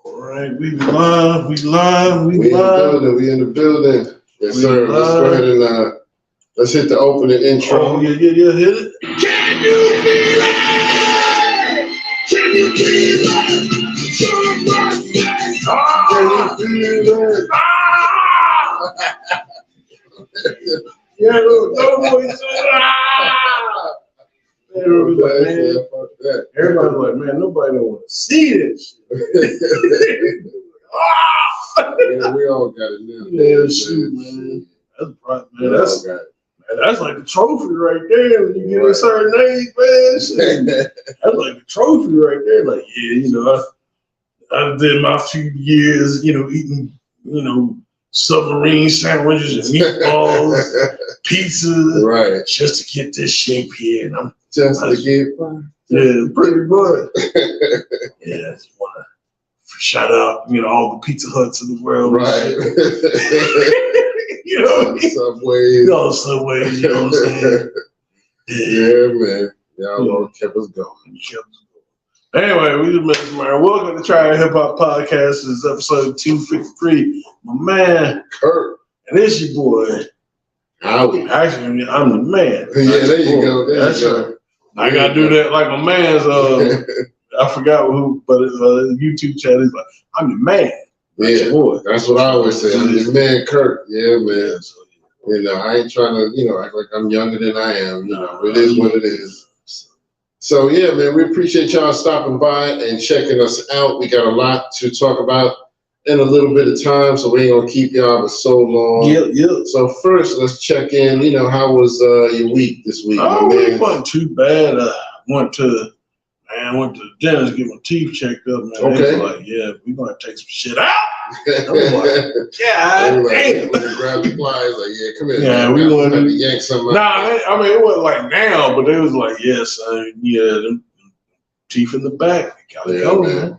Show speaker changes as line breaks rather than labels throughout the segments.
All right, we live.
We in the building. Yes, sir. Let's go ahead and let's hit the opening intro.
Oh, yeah, hit it.
Can you feel it? Can you feel it? Can you feel it?
Yeah, no voice. Everybody's like, man, nobody don't want to see this.
Yeah, we all got it now.
Yeah, shoot, man. That's probably, man. That's like the trophy right there. When you get a certain age, man. Shit. That's like the trophy right there. Like, yeah, you know, I did my few years, you know, eating, you know, submarine sandwiches and meatballs, pizza,
right?
Just to get this shape here, and I'm
just to get
pretty good. Yeah, I just want to shout out, you know, all the Pizza Huts in the world,
right?
You know,
Subways,
Subways, you know what I'm saying?
Yeah, man, y'all kept us going.
Anyway, we just messing around. Welcome to Triad Hip Hop Podcast. This is episode 253. My man,
Kurt.
And it's your boy.
Howie.
Actually, I'm the man.
Yeah, there you go. There you go.
I gotta do that like my man's. I forgot who, but his YouTube channel is like, I'm the man.
Yeah, boy. That's what I always say. I'm the man, Kurt. Yeah, man. You know, I ain't trying to, you know, act like I'm younger than I am. You know, it is what it is. So, yeah, man, we appreciate y'all stopping by and checking us out. We got a lot to talk about in a little bit of time, so we ain't going to keep y'all for so long.
Yep.
So, first, let's check in. You know, how was your week this week?
Oh, it wasn't too bad. Went to the dentist, get my teeth checked up, man.
Okay.
They was like, yeah, we're going to take some shit out. I'm like, God damn.
Grab the pliers, like, yeah, come here.
Yeah, we wanted
to yank something out.
Nah, I mean, it wasn't like now, but they was like, yes, yeah, them teeth in the back. Gotta go, man.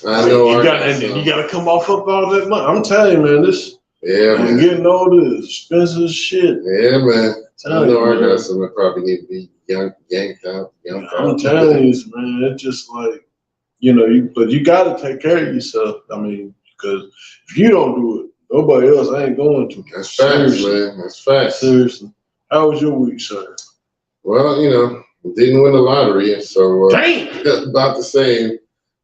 I know.
You got to come off up all that money. I'm telling you, man, this.
Yeah, man.
Getting all this expensive shit.
Yeah, man. I know I got some that probably need to be yanked out.
I'm telling you, man, it's just like, you know, but you got to take care of yourself. I mean, because if you don't do it, nobody else ain't going to.
That's facts, man. That's facts.
Seriously. How was your week, sir?
Well, you know, didn't win the lottery, so about the same.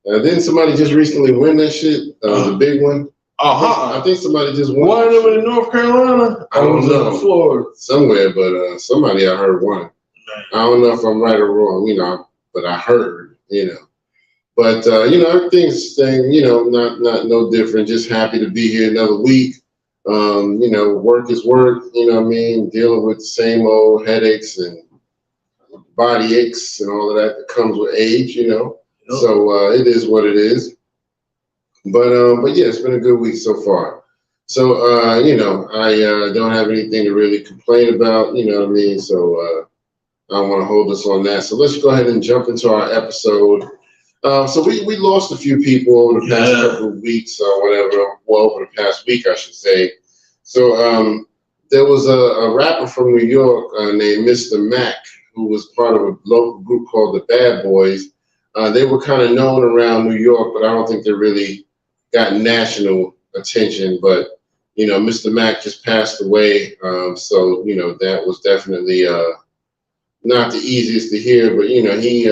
Didn't somebody just recently win that shit? The big one? I think somebody just won.
One of them in North Carolina?
I don't know.
In Florida.
Somewhere, but somebody I heard won. I don't know if I'm right or wrong, you know, but I heard, you know. But, you know, everything's staying, you know, not no different. Just happy to be here another week. You know, work is work, you know what I mean? Dealing with the same old headaches and body aches and all of that comes with age, you know. Yep. So it is what it is. But yeah, it's been a good week so far. So, you know, I don't have anything to really complain about, you know what I mean? So I don't want to hold us on that. So let's go ahead and jump into our episode. So we lost a few people over the past couple of weeks or whatever. Well, over the past week, I should say. So there was a rapper from New York named Mr. Mac, who was part of a local group called the Bad Boys. They were kind of known around New York, but I don't think they really got national attention. But, you know, Mr. Mac just passed away. So, you know, that was definitely not the easiest to hear. But, you know, he...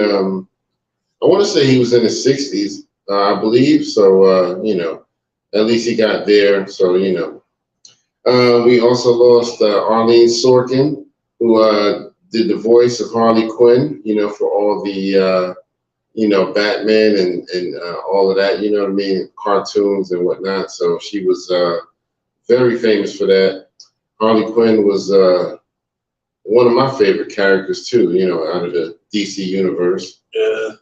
I want to say he was in his 60s, I believe. So, you know, at least he got there. So, you know, we also lost Arlene Sorkin, who did the voice of Harley Quinn, you know, for all the, you know, Batman and all of that, you know what I mean, cartoons and whatnot. So she was very famous for that. Harley Quinn was one of my favorite characters, too, you know, out of the DC universe. Yeah.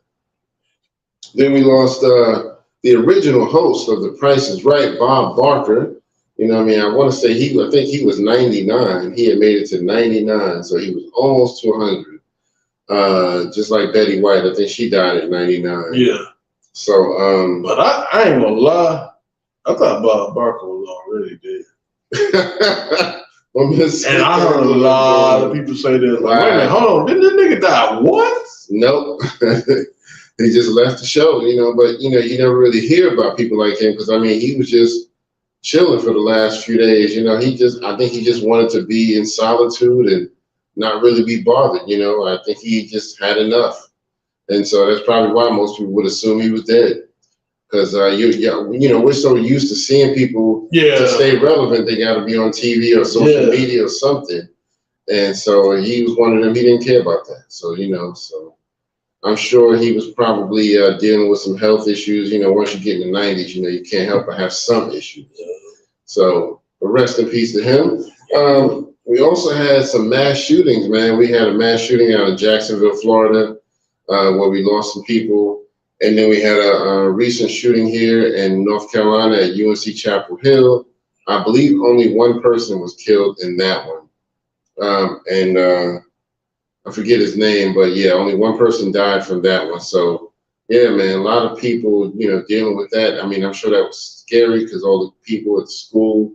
Then we lost the original host of The Price is Right, Bob Barker. You know what I mean? I want to say I think he was 99. He had made it to 99, so he was almost to 100. Just like Betty White. I think she died at 99. Yeah. So,
but I ain't gonna lie. I thought Bob Barker was already dead. And I heard a lot of people say this. Like, wait a minute, hold on. Didn't this nigga die once?
Nope. he just left the show, but you never really hear about people like him because he was just chilling for the last few days. I think he just wanted to be in solitude and not really be bothered. I think he just had enough. And so that's probably why most people would assume he was dead. Because we're so used to seeing people to stay relevant, they got to be on TV or social media or something. And so he was one of them. He didn't care about that. So so I'm sure he was probably dealing with some health issues. Once you get in the 90s, you can't help but have some issues. So rest in peace to him. We also had some mass shootings, man. We had a mass shooting out in Jacksonville, Florida, where we lost some people. And then we had a recent shooting here in North Carolina at UNC Chapel Hill. I believe only one person was killed in that one. I forget his name, but yeah, only one person died from that one. So yeah, man, a lot of people, dealing with that. I'm sure that was scary because all the people at school,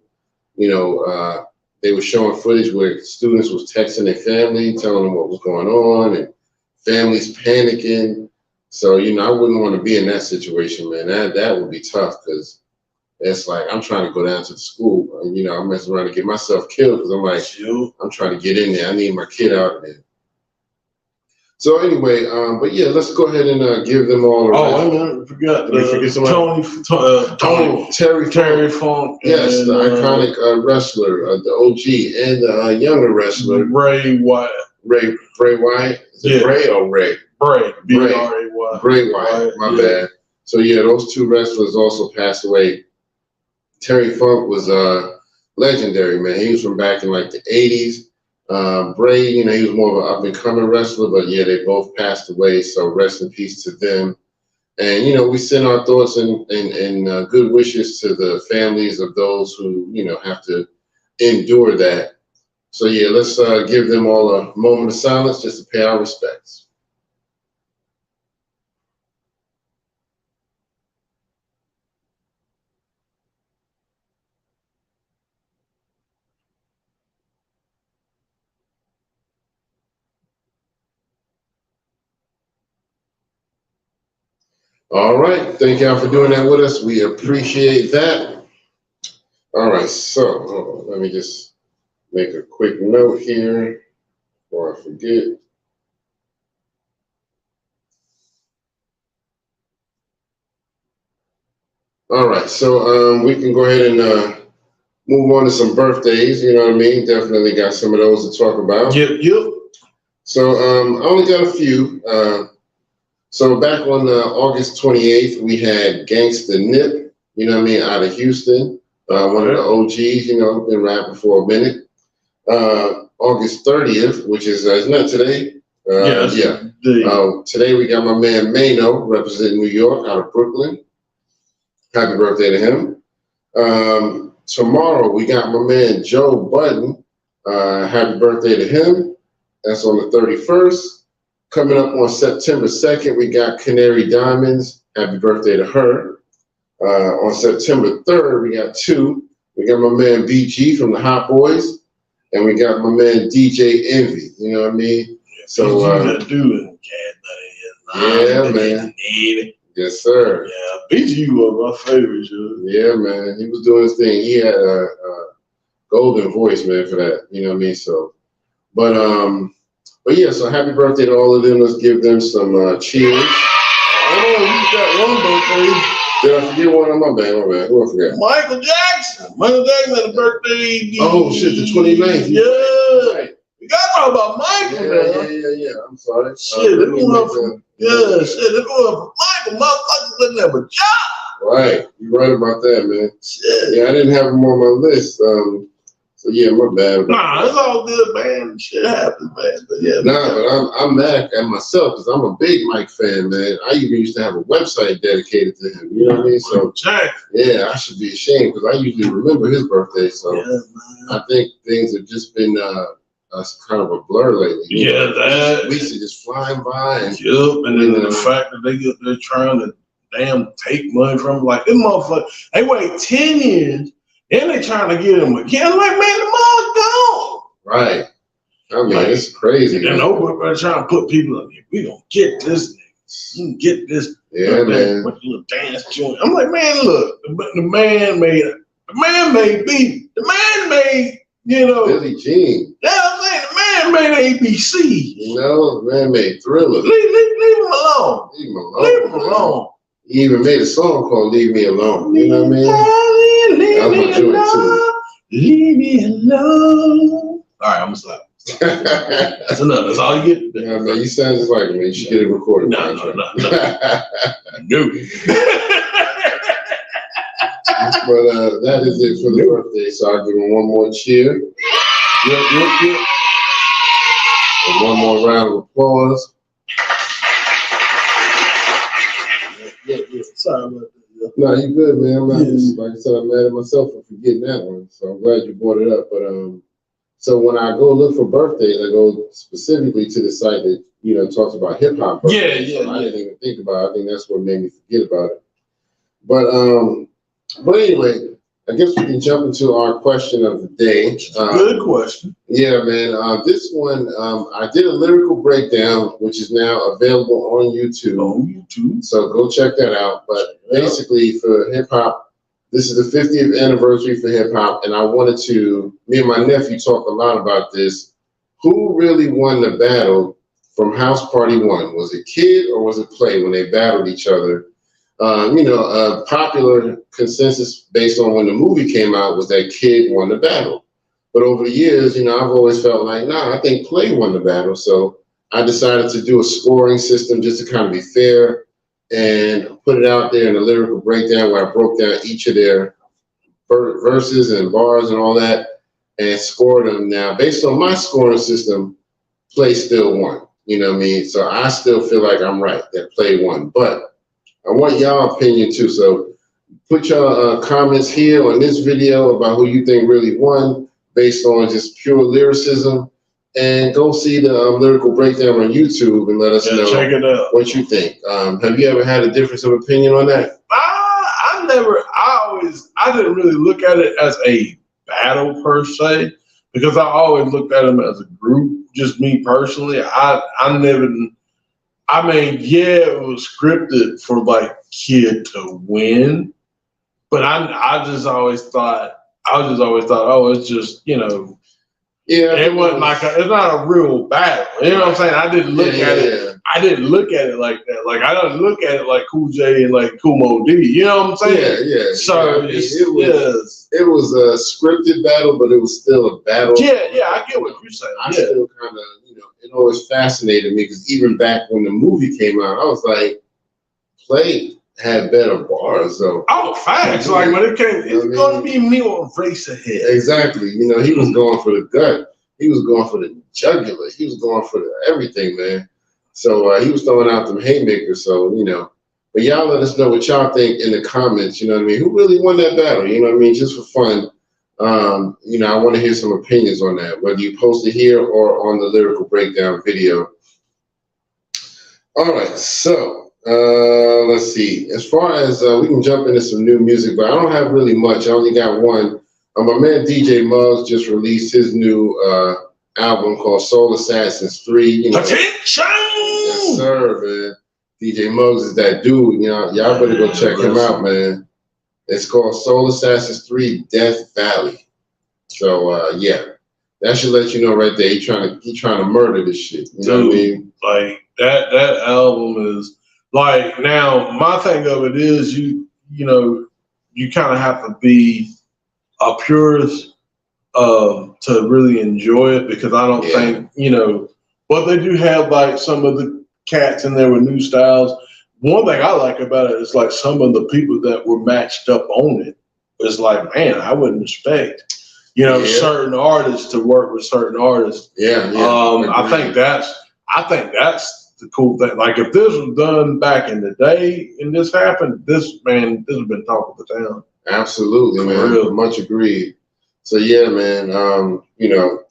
they were showing footage where students was texting their family, telling them what was going on, and families panicking. So, I wouldn't want to be in that situation, man. That would be tough because it's like I'm trying to go down to the school and, I'm messing around to get myself killed because I'm like, I'm trying to get in there. I need my kid out there. So anyway, but yeah, let's go ahead and give them all a
I forgot.
Did we forget somebody? Terry Funk. Yes, the iconic wrestler, the OG, and the younger wrestler.
Bray Wyatt.
Bray Wyatt? Is it Bray or Ray?
Bray.
B-R-A-Y. Bray Wyatt, my bad. So yeah, those two wrestlers also passed away. Terry Funk was legendary, man. He was from back in like the 80s. Bray, he was more of an up-and-coming wrestler, but yeah, they both passed away, so rest in peace to them. And, we send our thoughts and good wishes to the families of those who, have to endure that. So yeah, let's give them all a moment of silence just to pay our respects. All right. Thank y'all for doing that with us. We appreciate that. All right. So let me just make a quick note here before I forget. All right. So we can go ahead and move on to some birthdays. You know what I mean? Definitely got some of those to talk about.
Yep.
So I only got a few. So back on August 28th, we had Gangsta Nip, out of Houston, one of the OGs, been rapping for a minute. August 30th, which is not today. Today we got my man Mano representing New York out of Brooklyn. Happy birthday to him. Tomorrow we got my man Joe Budden. Happy birthday to him. That's on the 31st. Coming up on September 2nd, we got Canary Diamonds. Happy birthday to her. On September 3rd, we got two. We got my man BG from the Hot Boys, and we got my man DJ Envy. You know what I mean?
Yeah, so
man. Yes, sir.
Yeah, BG was my favorite.
Yeah, man. He was doing his thing. He had a golden voice, man, for that. You know what I mean? So, but yeah, so happy birthday to all of them. Let's give them some cheers.
Oh, you got one birthday.
Did I forget one? My bad. Who I forgot?
Michael Jackson. Michael Jackson had a birthday.
Oh, shit, the 29th.
Yeah. Right. We got to talk about Michael, man.
Yeah. I'm sorry.
Shit, they're going up from Michael. Motherfuckers didn't have a job.
Right. You're right about that, man.
Shit.
Yeah, I didn't have him on my list. So yeah, my bad.
Nah, it's all good, man. Shit happens, man. But yeah.
But I'm mad at myself because I'm a big Mike fan, man. I even used to have a website dedicated to him. You know what I mean? So yeah, I should be ashamed because I usually remember his birthday. So I think things have just been kind of a blur lately.
That
weeks are just flying by. And
then the fact that they're trying to take money from him, like them motherfuckers. They wait 10 years. And they trying to get him again. I'm like, man, the mother's gone.
Right. I mean, it's crazy.
And nobody trying to put people up here. We don't get this nigga. You can get this.
Yeah, man.
With a little dance joint. I'm like, man, look, the man made beat. The man made,
Billie Jean.
Yeah, I'm saying the man made ABC.
The man made Thriller.
Leave him alone.
Leave him alone. He even made a song called "Leave Me Alone." You know what I mean? That was my joint too.
Leave me alone. All right, I'm gonna stop. That's enough. That's all you get.
Yeah, man, you sound just like me. You should get it recorded.
No.
But that is it for the birthday. So I'll give him one more cheer. Yep. And one more round of applause.
Yeah. Sorry about that.
No, you good, man. I'm not, like I said, I'm mad at myself for forgetting that one. So I'm glad you brought it up. But so when I go look for birthdays, I go specifically to the site that talks about hip hop birthdays.
Yeah.
I didn't even think about it. I think that's what made me forget about it. But anyway, I guess we can jump into our question of the day.
Good question.
Yeah, man. This one, I did a lyrical breakdown, which is now available on YouTube. So go check that out. But basically, for hip hop, this is the 50th anniversary for hip hop, and I wanted to. Me and my nephew talk a lot about this. Who really won the battle from House Party 1? Was it Kid or was it Play when they battled each other? A popular consensus based on when the movie came out was that Kid won the battle. But over the years, I've always felt like, I think Play won the battle. So I decided to do a scoring system just to kind of be fair and put it out there in a lyrical breakdown where I broke down each of their verses and bars and all that and scored them. Now, based on my scoring system, Play still won. You know what I mean? So I still feel like I'm right, that Play won. But I want y'all opinion too. So put your comments here on this video about who you think really won based on just pure lyricism. And go see the lyrical breakdown on YouTube and let us know
check it out.
What you think. Have you ever had a difference of opinion on that?
I didn't really look at it as a battle per se, because I always looked at them as a group. Just me personally, it was scripted for like Kid to win, but I just always thought, oh, it's just, it wasn't it's not a real battle. You know what I'm saying? I didn't look at it. I didn't look at it like that. Like I didn't look at it like Cool J and like Kool Moe Dee. You know what I'm saying?
Yeah.
So
it was a scripted battle, but it was still a battle.
Yeah, I get what you're saying.
I still kind of, it always fascinated me because even back when the movie came out, I was like, Play had better bars. So
facts. Like when it came, it's going to be me on race ahead.
Exactly. He was going for the gut. He was going for the jugular. He was going for everything, man. So he was throwing out them haymakers. So but y'all let us know what y'all think in the comments. You know what I mean? Who really won that battle? You know what I mean? Just for fun. I want to hear some opinions on that, whether you post it here or on the lyrical breakdown video. All right, so let's see. As far as we can jump into some new music, but I don't have really much. I only got one. My man DJ Muggs just released his new album called Soul Assassins 3.
Attention!
Yes, sir, man. DJ Muggs is that dude. Y'all better go check him out, man. It's called Soul Assassins 3 Death Valley. So that should let you know right there. He trying to murder this shit. You know what I mean?
Like that album is like, now my thing of it is you kind of have to be a purist to really enjoy it, because I don't think but they do have like some of the cats in there with new styles. One thing I like about it is like some of the people that were matched up on it. It's like, man, I wouldn't expect, certain artists to work with certain artists. I think that's the cool thing. Like if this was done back in the day and this happened, this has been talk of the town.
Absolutely, man. Real. Much agreed. So yeah, man.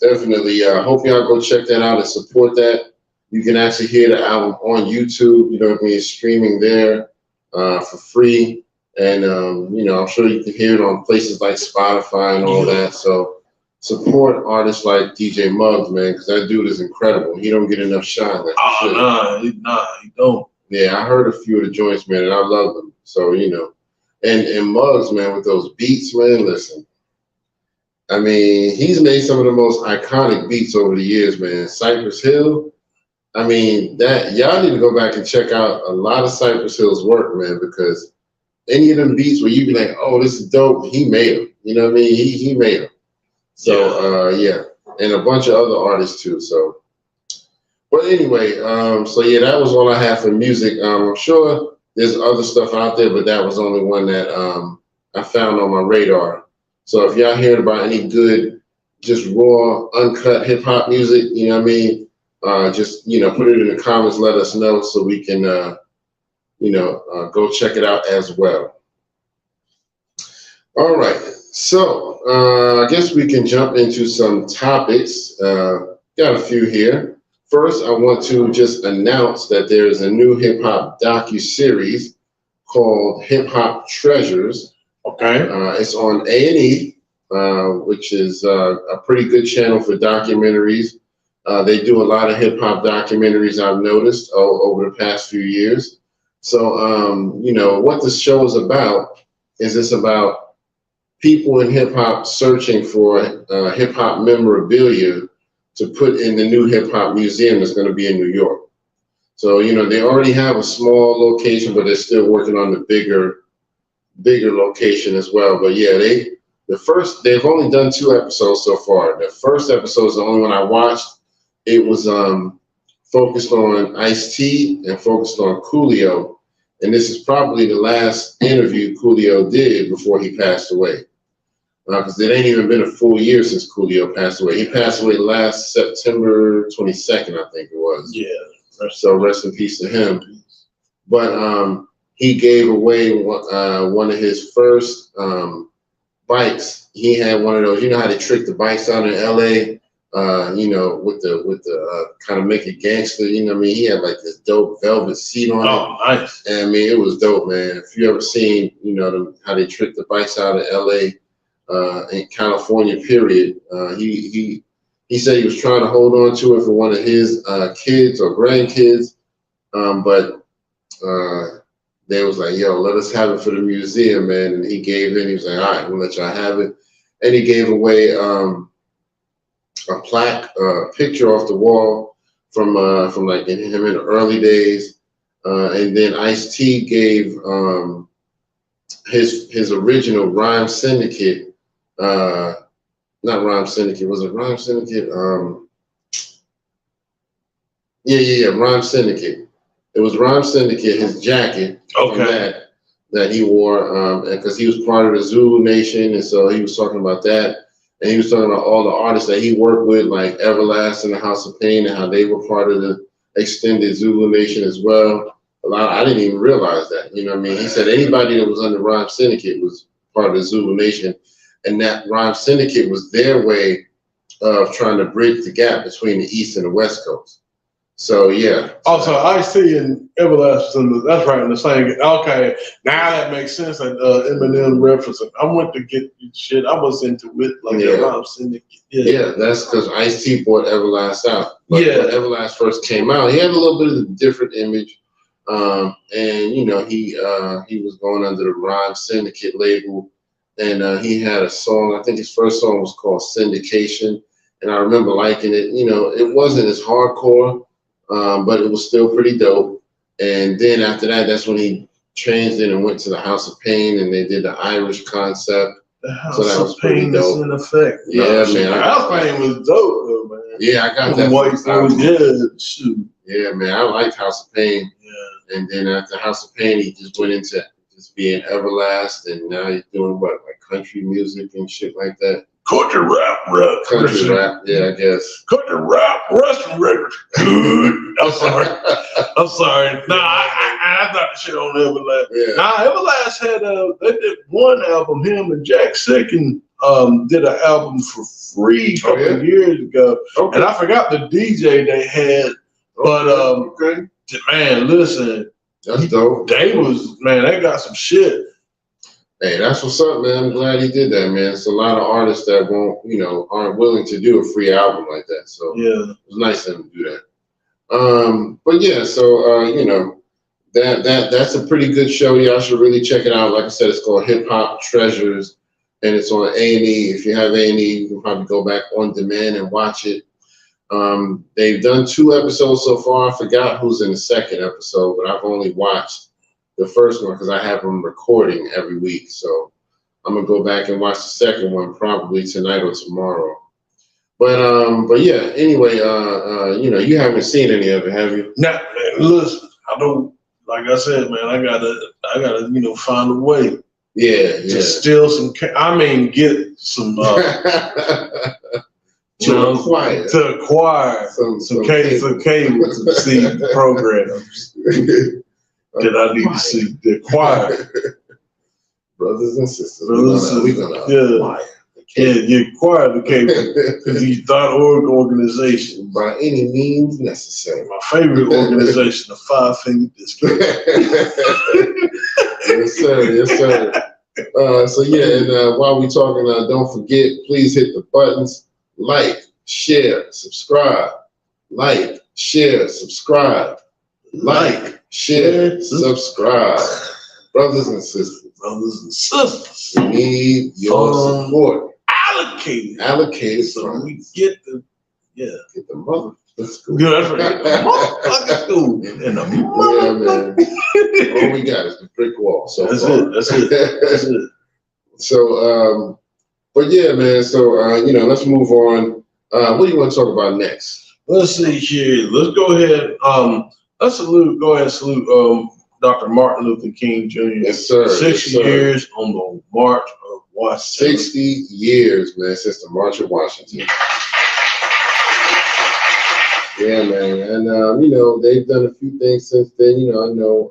Definitely. Hope y'all go check that out and support that. You can actually hear the album on YouTube. You know what I mean? It's streaming there for free. And, I'm sure you can hear it on places like Spotify and all that. So support artists like DJ Muggs, man, because that dude is incredible. He don't get enough shine. Like
he don't.
Yeah, I heard a few of the joints, man, and I love them. So, and Muggs, man, with those beats, man, listen. I mean, he's made some of the most iconic beats over the years, man. Cypress Hill. I mean, that y'all need to go back and check out a lot of Cypress Hill's work, man, because any of them beats where you be like, oh, this is dope, he made them. You know what I mean? He made them. So, yeah. And a bunch of other artists, too. So, but anyway, that was all I had for music. I'm sure there's other stuff out there, but that was only one that I found on my radar. So if y'all heard about any good, just raw, uncut hip hop music, you know what I mean? Just put it in the comments, let us know so we can, go check it out as well. All right. So I guess we can jump into some topics. Got a few here. First, I want to just announce that there's a new hip hop docu-series called Hip Hop Treasures.
Okay.
It's on A&E, which is a pretty good channel for documentaries. They do a lot of hip hop documentaries, I've noticed, over the past few years. So, what this show is about is it's about people in hip hop searching for hip hop memorabilia to put in the new hip hop museum that's going to be in New York. So, they already have a small location, but they're still working on the bigger location as well. But yeah, they've only done 2 episodes so far. The first episode is the only one I watched. It was focused on Ice-T and focused on Coolio. And this is probably the last interview Coolio did before he passed away. Because it ain't even been a full year since Coolio passed away. He passed away last September 22nd, I think it was.
Yeah.
So rest in peace to him. But he gave away one of his first bikes. He had one of those. You know how they trick the bikes out in LA? With the kind of make it gangster. You know what I mean? He had like this dope velvet seat on it.
Oh, nice.
And I mean, it was dope, man. If you ever seen, how they trick the bikes out of LA in California, period. He said he was trying to hold on to it for one of his kids or grandkids, but they was like, yo, let us have it for the museum, man. And he gave in. He was like, all right, we'll let y'all have it. And he gave away a plaque, picture off the wall from like him in the early days. And then Ice-T gave his original Rhyme Syndicate. Not Rhyme Syndicate. Was it Rhyme Syndicate? Rhyme Syndicate. It was Rhyme Syndicate, his jacket.
Okay.
That he wore, because he was part of the Zulu Nation, and so he was talking about that. And he was talking about all the artists that he worked with, like Everlast and the House of Pain, and how they were part of the extended Zulu Nation as well. I didn't even realize that. You know what I mean? He said anybody that was under Rhyme Syndicate was part of the Zulu Nation, and that Rhyme Syndicate was their way of trying to bridge the gap between the East and the West Coast. So yeah.
Also, Ice-T and Everlast, that's right in the same. Okay, now that makes sense. That Eminem referencing. I went to get shit. I was into it like Rhyme Syndicate.
Yeah, that's because Ice-T brought Everlast out. But when Everlast first came out, he had a little bit of a different image. And he was going under the Rhyme Syndicate label, and he had a song. I think his first song was called Syndication, and I remember liking it. It wasn't as hardcore, but it was still pretty dope. And then after that, that's when he changed it and went to the House of Pain, and they did the Irish concept.
The House of Pain is in effect.
Yeah, man.
The House of Pain was dope, though, man.
Yeah, I got that.
Shoot.
Yeah, man. I liked House of Pain.
Yeah.
And then after House of Pain, he just went into just being Everlast, and now he's doing like country music and shit like that.
Country rap.
Country rap, yeah, I guess.
Country rap, wrestling records. Good. I'm sorry. Nah, I thought the shit on Everlast.
Yeah.
Nah, Everlast had they did one album. Him and Jack Sicken did an album for free a couple of years ago, and I forgot the DJ they had. But man, listen,
that's dope.
They got some shit.
Hey, that's what's up, man. I'm glad he did that, man. It's a lot of artists that aren't willing to do a free album like that. So yeah, it was nice of him to do that. But yeah, so that's a pretty good show. Y'all should really check it out. Like I said, it's called Hip Hop Treasures, and it's on A&E. If you have A&E, you can probably go back on demand and watch it. They've done 2 episodes so far. I forgot who's in the second episode, but I've only watched the first one because I have them recording every week. So I'm gonna go back and watch the second one probably tonight or tomorrow. But yeah. Anyway, you haven't seen any of it, have you?
Nah, man. Listen, I don't. Like I said, man, I gotta, find a way.
Yeah.
To steal some. Get some. To acquire some cable to see the programs that I need to see. To acquire.
Brothers and sisters, we're gonna acquire.
You acquire the cable because you .org organization.
By any means necessary.
My favorite organization, the 5 Finger Discount.
Yes, sir. So yeah, and while we're talking, don't forget, please hit the buttons. Like, share, subscribe. Like, share, subscribe. Like, share, subscribe. Brothers and sisters. We need your support. Allocated.
So we get the
mother. That's cool.
Yeah, that's right. The motherfucking school. And the
man. All we got is the brick wall. So
that's it.
So, but yeah, man. So, let's move on. What do you want to talk about next?
Let's see here. Let's go ahead. Let's salute Dr. Martin Luther King Jr.
Yes, sir.
60 years on the March of Washington.
60 years, man, since the March of Washington. Yeah, man. And, they've done a few things since then. I know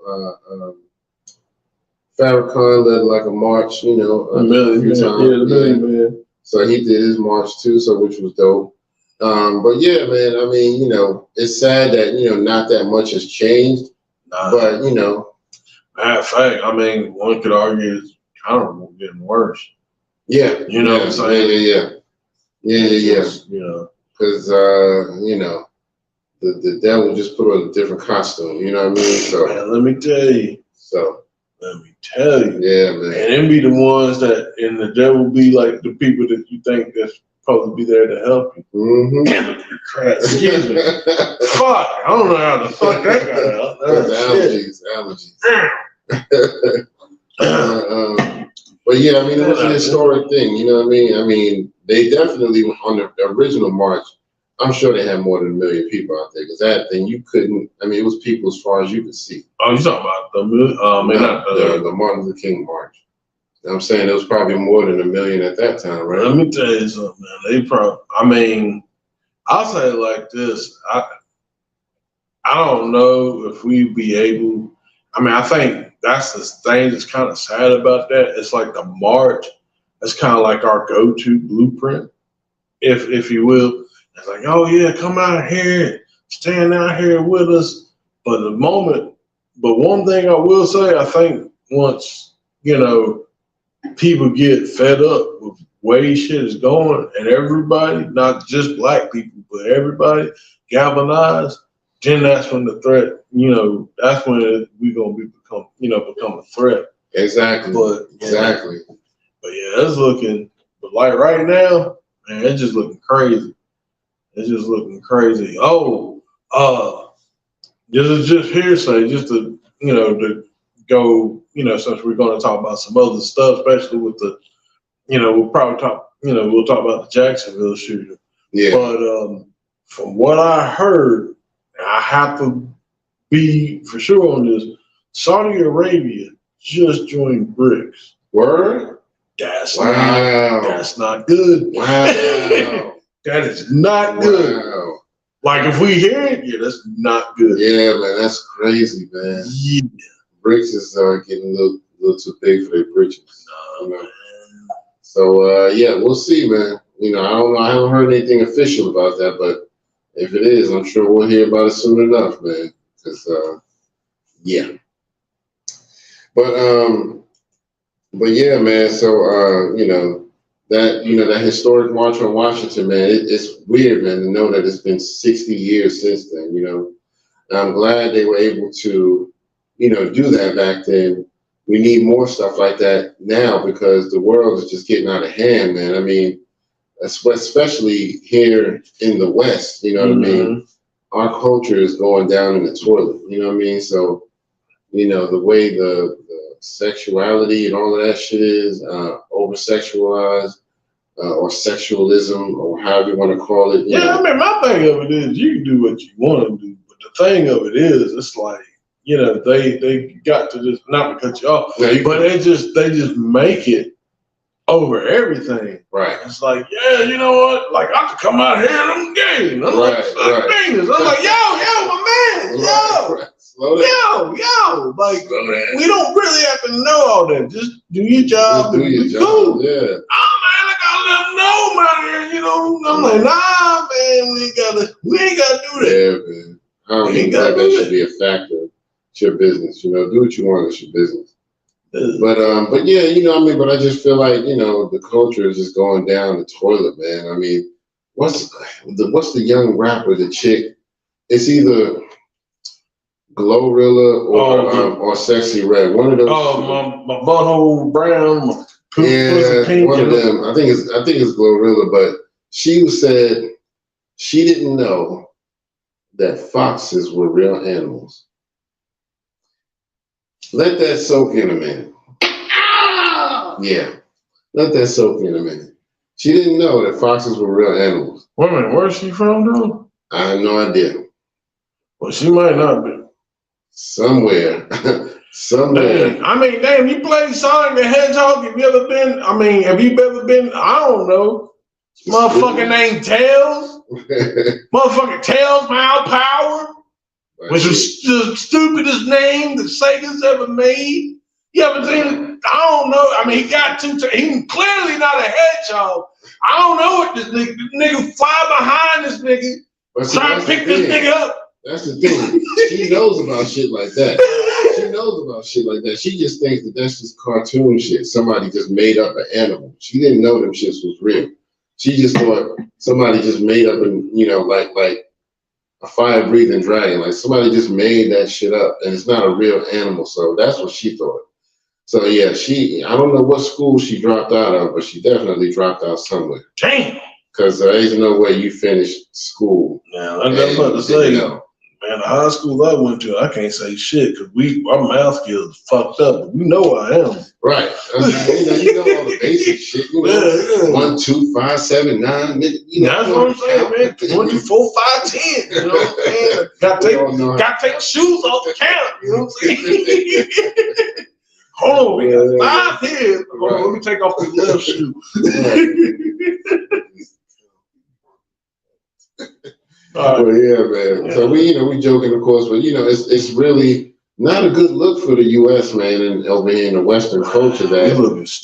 Farrakhan led like a march, a few times.
Man.
So he did his march too, which was dope. But yeah, man, it's sad that, not that much has changed.
Nah.
But,
matter of fact, one could argue it's kind of getting worse.
Yeah.
You know what I'm saying?
Yeah. Because, the devil just put on a different costume, you know what I mean? So,
man, let me tell you.
Yeah, man.
And them be the ones and the devil be like the people that you think that's supposed to be there to help you.
Mm-hmm.
Crap. Excuse me. Fuck. I don't know how the fuck that got out.
Allergies. But yeah, it was a historic thing, you know what I mean? They definitely, on the original march, I'm sure they had more than 1 million people out there, because that thing you couldn't, it was people as far as you could see.
Oh, you talking about
the Martin Luther King march. I'm saying there was probably more than 1 million at that time, right?
Let me tell you something, man. They probably, I'll say it like this. I don't know if we'd be able, I think that's the thing that's kind of sad about that. It's like the march, it's kind of like our go-to blueprint, if you will. It's like, oh yeah, come out here, stand out here with us. But one thing I will say, I think once, people get fed up with the way shit is going, and everybody, not just black people, but everybody galvanized, then that's when the threat, that's when we're gonna become a threat.
Exactly. Exactly.
But yeah, but like right now, man, it's just looking crazy. Oh, this is just hearsay, just to go, since we're going to talk about some other stuff, especially with the, we'll talk about the Jacksonville shooting.
Yeah.
But from what I heard, I have to be for sure on this. Saudi Arabia just joined BRICS.
Word?
That's not good.
Wow.
That is not good.
Wow.
Like if we hear it, that's not good.
Yeah, man, that's crazy, man.
Yeah.
BRICS is getting a little too big for their britches.
Man.
So we'll see, man. I don't know. I haven't heard anything official about that, but if it is, I'm sure we'll hear about it soon enough, man. Because yeah. But yeah, man. So that historic march on Washington, man. It's weird, man, to know that it's been 60 years since then. And I'm glad they were able to, do that back then. We need more stuff like that now because the world is just getting out of hand, man. I mean, especially here in the West, you know what I mean? Our culture is going down in the toilet, you know what I mean? So, the way the sexuality and all of that shit is over-sexualized or sexualism or however you want to call it.
I mean, my thing of it is you can do what you want to do, but the thing of it is, it's like, they got to just, not to cut you off, but they just make it over everything.
Right.
It's like, yeah, you know what? Like, I could come out here and I'm gay. And I'm like, I'm like, yo, my man, yo. Slow down. Yo. Like, we don't really have to know all that. Just do your job.
Just do your job.
Cool.
Yeah.
Oh, man, I gotta let them know, man. I'm like, nah, man, we ain't gotta do that.
Yeah, man. I don't think that should be a factor. It's your business, do what you want. It's your business. But yeah, but I just feel like, the culture is just going down the toilet, man. I mean, what's the young rapper, the chick? It's either Glorilla or Sexy Red. One of those.
Oh, my butthole brown.
Yeah,
pink,
one of them. I think it's Glorilla, but she said she didn't know that foxes were real animals. Let that soak in a minute. Yeah, let that soak in a minute. She didn't know that foxes were real animals.
Wait a minute, where's she from, though?
I have no idea.
Well, she might not be.
Somewhere.
Damn. I mean, you played Sonic the Hedgehog. Have you ever been, I don't know, motherfucking named Tails? Motherfucking Tails Mile Power? Which was the stupidest name that Sega's ever made. You ever seen it? I don't know. I mean, he got he's clearly not a hedgehog. I don't know what this nigga fly behind this nigga, try to pick this nigga up.
That's the thing. She knows about shit like that. She just thinks that that's just cartoon shit. Somebody just made up an animal. She didn't know them shits was real. She just thought somebody just made up like a fire-breathing dragon. Like somebody just made that shit up, and it's not a real animal. So that's what she thought. So yeah, I don't know what school she dropped out of, but she definitely dropped out somewhere.
Damn.
Because there's no way you finished school.
Yeah, I'm about to say, man, the high school I went to, I can't say shit because our math skills fucked up, but we know who I am.
Right. You know all the basic shit. 1, 2, 5, 7, 9.
That's what I'm saying, man. 1, 2, 4, 5, 10. You know what I'm saying? Got to take the shoes off the counter. You know what I'm saying? Hold on, we got 5 here. Hold on, let me take off the left shoe.
Well, yeah, man. Yeah. So we joking, of course, but it's really not a good look for the U.S., man, and over here in the Western culture that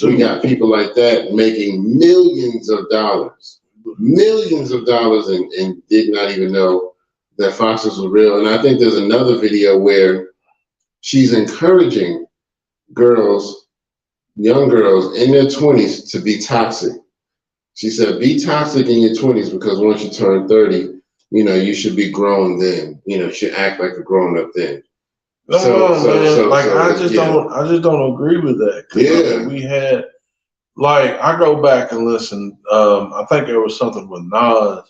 we got people like that making millions of dollars, and did not even know that foxes were real. And I think there's another video where she's encouraging young girls in their 20s to be toxic. She said, be toxic in your 20s because once you turn 30, you should be grown then. You should act like a grown up then.
I just don't agree with that.
Yeah.
We had, I go back and listen. I think there was something with Nas.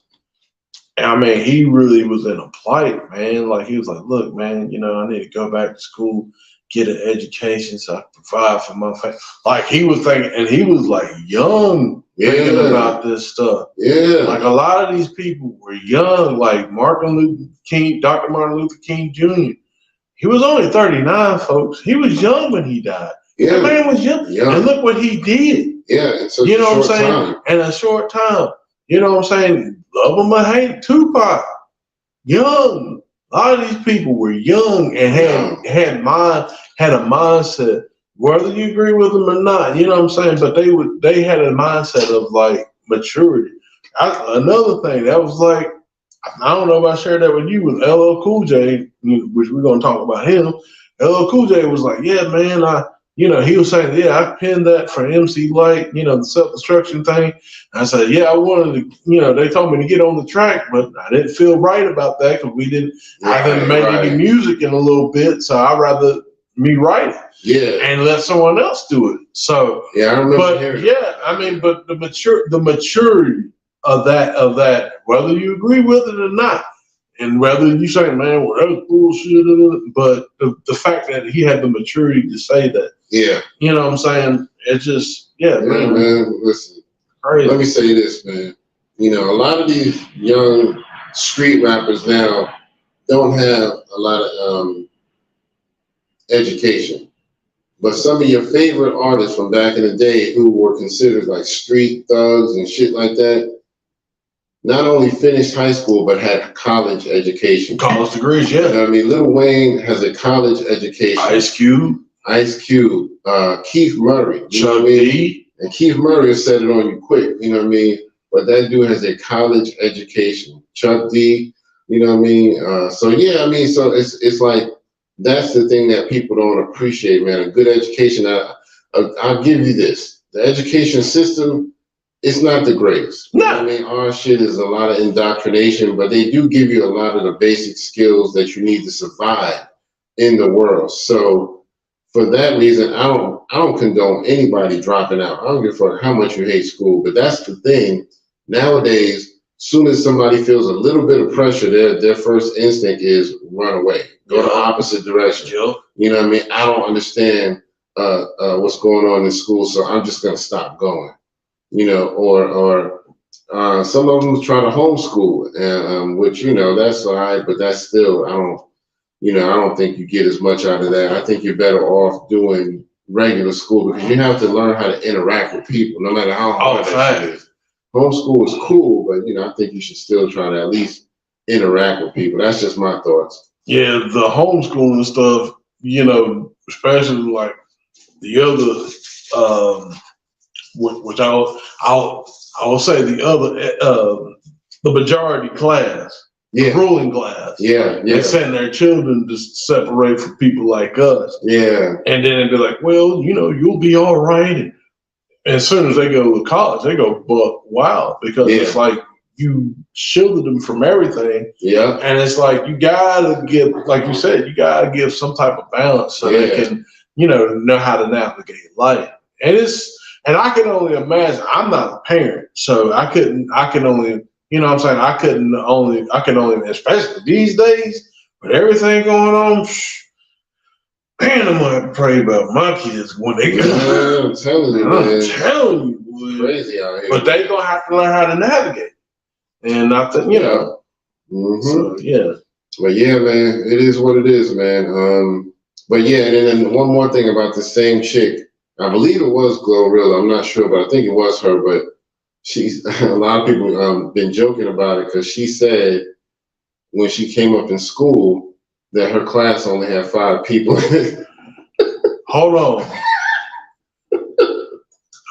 And I mean, he really was in a plight, man. Like he was like, look, man, I need to go back to school, get an education so I can provide for my family. Like he was thinking, and he was like young. Thinking about this stuff. Yeah. Like a lot of these people were young, like Dr. Martin Luther King Jr. He was only 39, folks. He was young when he died. Yeah. That man was young. And look what he did.
Yeah.
You know what I'm saying? In a short time. You know what I'm saying? Love him or hate Tupac. Young. A lot of these people were young and had a mindset. Whether you agree with them or not, you know what I'm saying? But they had a mindset of like maturity. Another thing that was like, I don't know if I shared that with you, with LL Cool J, which we're gonna talk about him. LL Cool J was like, yeah, man, he was saying, yeah, I pinned that for MC Light, the self-destruction thing. And I said, yeah, I wanted to, they told me to get on the track, but I didn't feel right about that because I hadn't made any music in a little bit, so I'd rather me write it.
Yeah.
And let someone else do it. So
yeah, I remember
but
hearing
but the maturity of that, whether you agree with it or not, and whether you say, man, well, that's bullshit, but the fact that he had the maturity to say that,
yeah,
you know what I'm saying? It's just,
man. Listen,
crazy.
let me say this, man. You know, a lot of these young street rappers now don't have a lot of education. But some of your favorite artists from back in the day who were considered like street thugs and shit like that, not only finished high school, but had college education.
College degrees, yeah.
You know what I mean? Lil Wayne has a college education.
Ice Cube,
Keith Murray.
Chuck D.
And Keith Murray will set it on you quick, you know what I mean? But that dude has a college education. Chuck D, you know what I mean? So it's like, that's the thing that people don't appreciate, man. A good education. I'll give you this. The education system, it's not the greatest.
No.
You know what I mean? Our shit is a lot of indoctrination, but they do give you a lot of the basic skills that you need to survive in the world. So for that reason, I don't condone anybody dropping out. I don't give a fuck how much you hate school, but that's the thing. Nowadays, soon as somebody feels a little bit of pressure, their first instinct is run away, go the opposite direction. You know what I mean? I don't understand what's going on in school, so I'm just gonna stop going. You know, or some of them try to homeschool, and which, you know, that's all right, but that's still, I don't think you get as much out of that. I think you're better off doing regular school because you have to learn how to interact with people, no matter how hard that shit is. Homeschool is cool, but, you know, I think you should still try to at least interact with people. That's just my thoughts.
Yeah, the homeschooling stuff, you know, especially like the other, which I'll say the majority class, the ruling class.
Yeah.
They send their children to separate from people like us.
Yeah.
And then they'd be like, well, you know, you'll be all right. And as soon as they go to college, they go buck wild because it's like you shielded them from everything. Yeah. And it's like you gotta give, like you said, you gotta give some type of balance so they can, you know how to navigate life. And I can only imagine, I'm not a parent, so I can only, you know what I'm saying? I can only, especially these days, with everything going on, man, I'm gonna pray about my kids when they get
older. I'm telling you, man.
I'm telling you, boy.
Crazy out here.
But they gonna have to learn how to navigate. And I think, you know.
Mm-hmm.
So, yeah.
But yeah, man, it is what it is, man. But yeah, and then one more thing about the same chick. I believe it was Glorilla. I'm not sure, but I think it was her. But a lot of people been joking about it because she said when she came up in school that her class only had 5 people.
Hold on.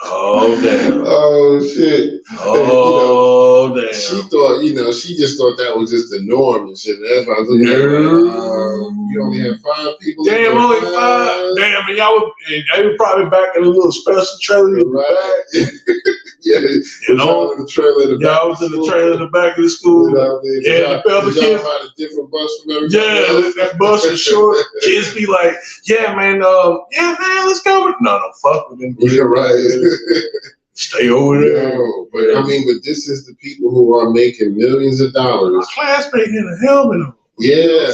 Oh, damn.
Oh, shit.
Oh, damn.
She thought, she just thought that was just the norm and shit. That's why I was looking at her. You only have 5 people.
Damn, only 5. Damn, and they were probably back in a little special trailer.
Right. Yeah,
you know,
in the trailer in the back.
I was in the trailer in the back of the school.
You know what I mean?
Yeah, the other kids
had a different bus from everybody.
Yeah, that bus is short. Kids be like, yeah, man, let's go. No, fuck with them.
You're right.
Stay over there.
No, but I mean, but this is the people who are making millions of dollars.
My classmate in a helmet on.
Yeah.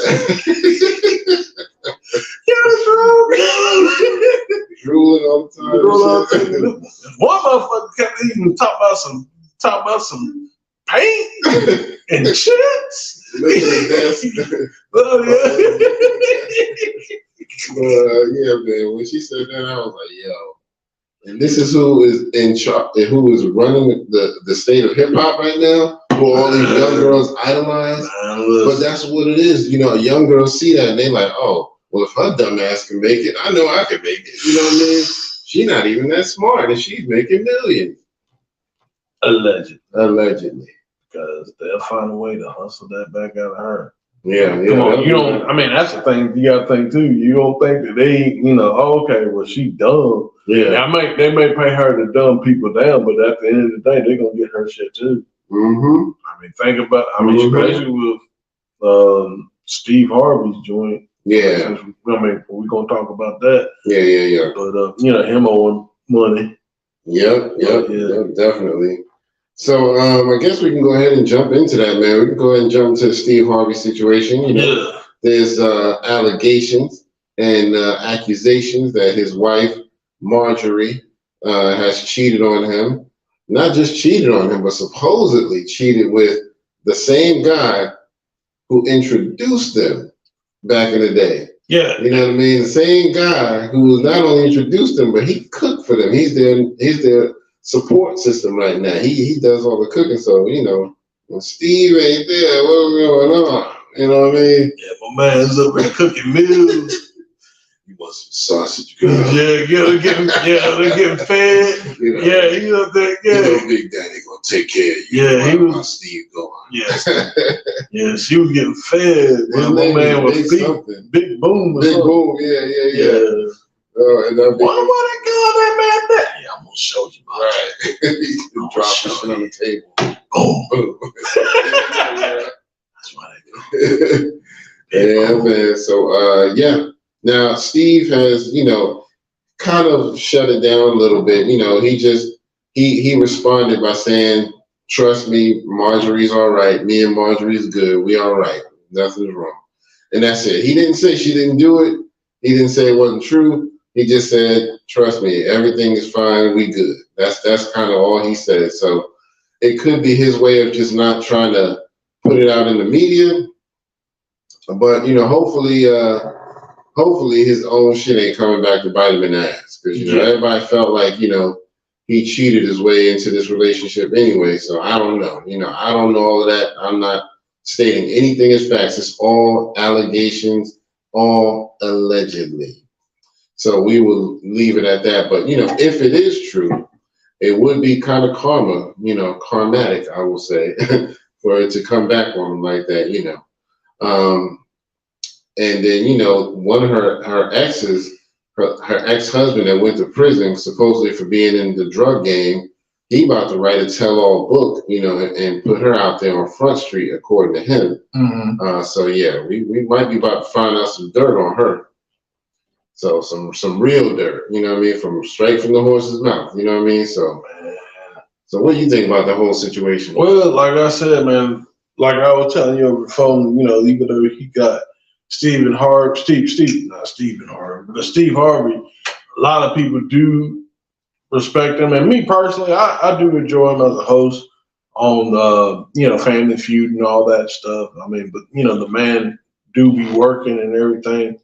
Drooling all the time.
One motherfucker kept even talking about some paint and chips.
Oh, yeah, man. When she said that, I was like, yo. And this is who is in charge, who is running the state of hip hop right now, who all these young girls idolize. But that's what it is. Young girls see that and they like, oh, well, if her dumb ass can make it, I know I can make it. You know what I mean? She's not even that smart and she's making millions. Allegedly.
Because they'll find a way to hustle that back out of her.
Yeah.
Come on, you don't, I mean, that's the thing you got to think too. You don't think that they, okay, well, she dumb. Yeah. They may pay her to dumb people down, but at the end of the day, they're going to get her shit too.
Mm-hmm.
I mean, think about, especially with Steve Harvey's joint.
Yeah.
I mean, we're gonna talk about that.
Yeah.
But him owing money.
Yep, definitely. So I guess we can go ahead and jump into that, man. We can go ahead and jump to the Steve Harvey situation. There's allegations and accusations that his wife Marjorie has cheated on him. Not just cheated on him, but supposedly cheated with the same guy who introduced them back in the day.
Yeah.
You know what I mean? The same guy who not only introduced them, but he cooked for them. He's their support system right now. He does all the cooking. So, when Steve ain't there, what's going on? You know what I mean?
Yeah, my man's up there cooking meals.
You want some sausage, girl?
Yeah, they're getting fed. Yeah, he's up there. Yeah,
Big Daddy gonna take care of you.
Yeah, he was.
Steve going.
Yes. Yeah, she was getting fed. My man was big boom.
Big boom. Yeah. And
why that girl that man that? Yeah, I'm gonna show you.
Right. You drop shit on the table.
Boom. That's why they do.
Yeah, man. So Now Steve has, kind of shut it down a little bit. He responded by saying, "Trust me, Marjorie's all right. Me and Marjorie's good. We all right. Nothing's wrong." And that's it. He didn't say she didn't do it. He didn't say it wasn't true. He just said, "Trust me, everything is fine. We good." That's kind of all he said. So it could be his way of just not trying to put it out in the media. But hopefully his own shit ain't coming back to bite him in the ass. Because everybody felt like he cheated his way into this relationship anyway. So I don't know. I don't know all of that. I'm not stating anything as facts. It's all allegations, all allegedly. So we will leave it at that. But if it is true, it would be kind of karmatic, I will say, for it to come back on him like that. And then, one of her exes, her ex-husband that went to prison supposedly for being in the drug game, he about to write a tell-all book, and put her out there on Front Street, according to him.
Mm-hmm.
We might be about to find out some dirt on her. So some real dirt, you know what I mean, from straight from the horse's mouth, you know what I mean? So what do you think about the whole situation?
Well, like I said, man, like I was telling you over the phone, even though he got Steve Harvey, but Steve Harvey, a lot of people do respect him. And me personally, I do enjoy him as a host on, Family Feud and all that stuff. I mean, but, the man do be working and everything.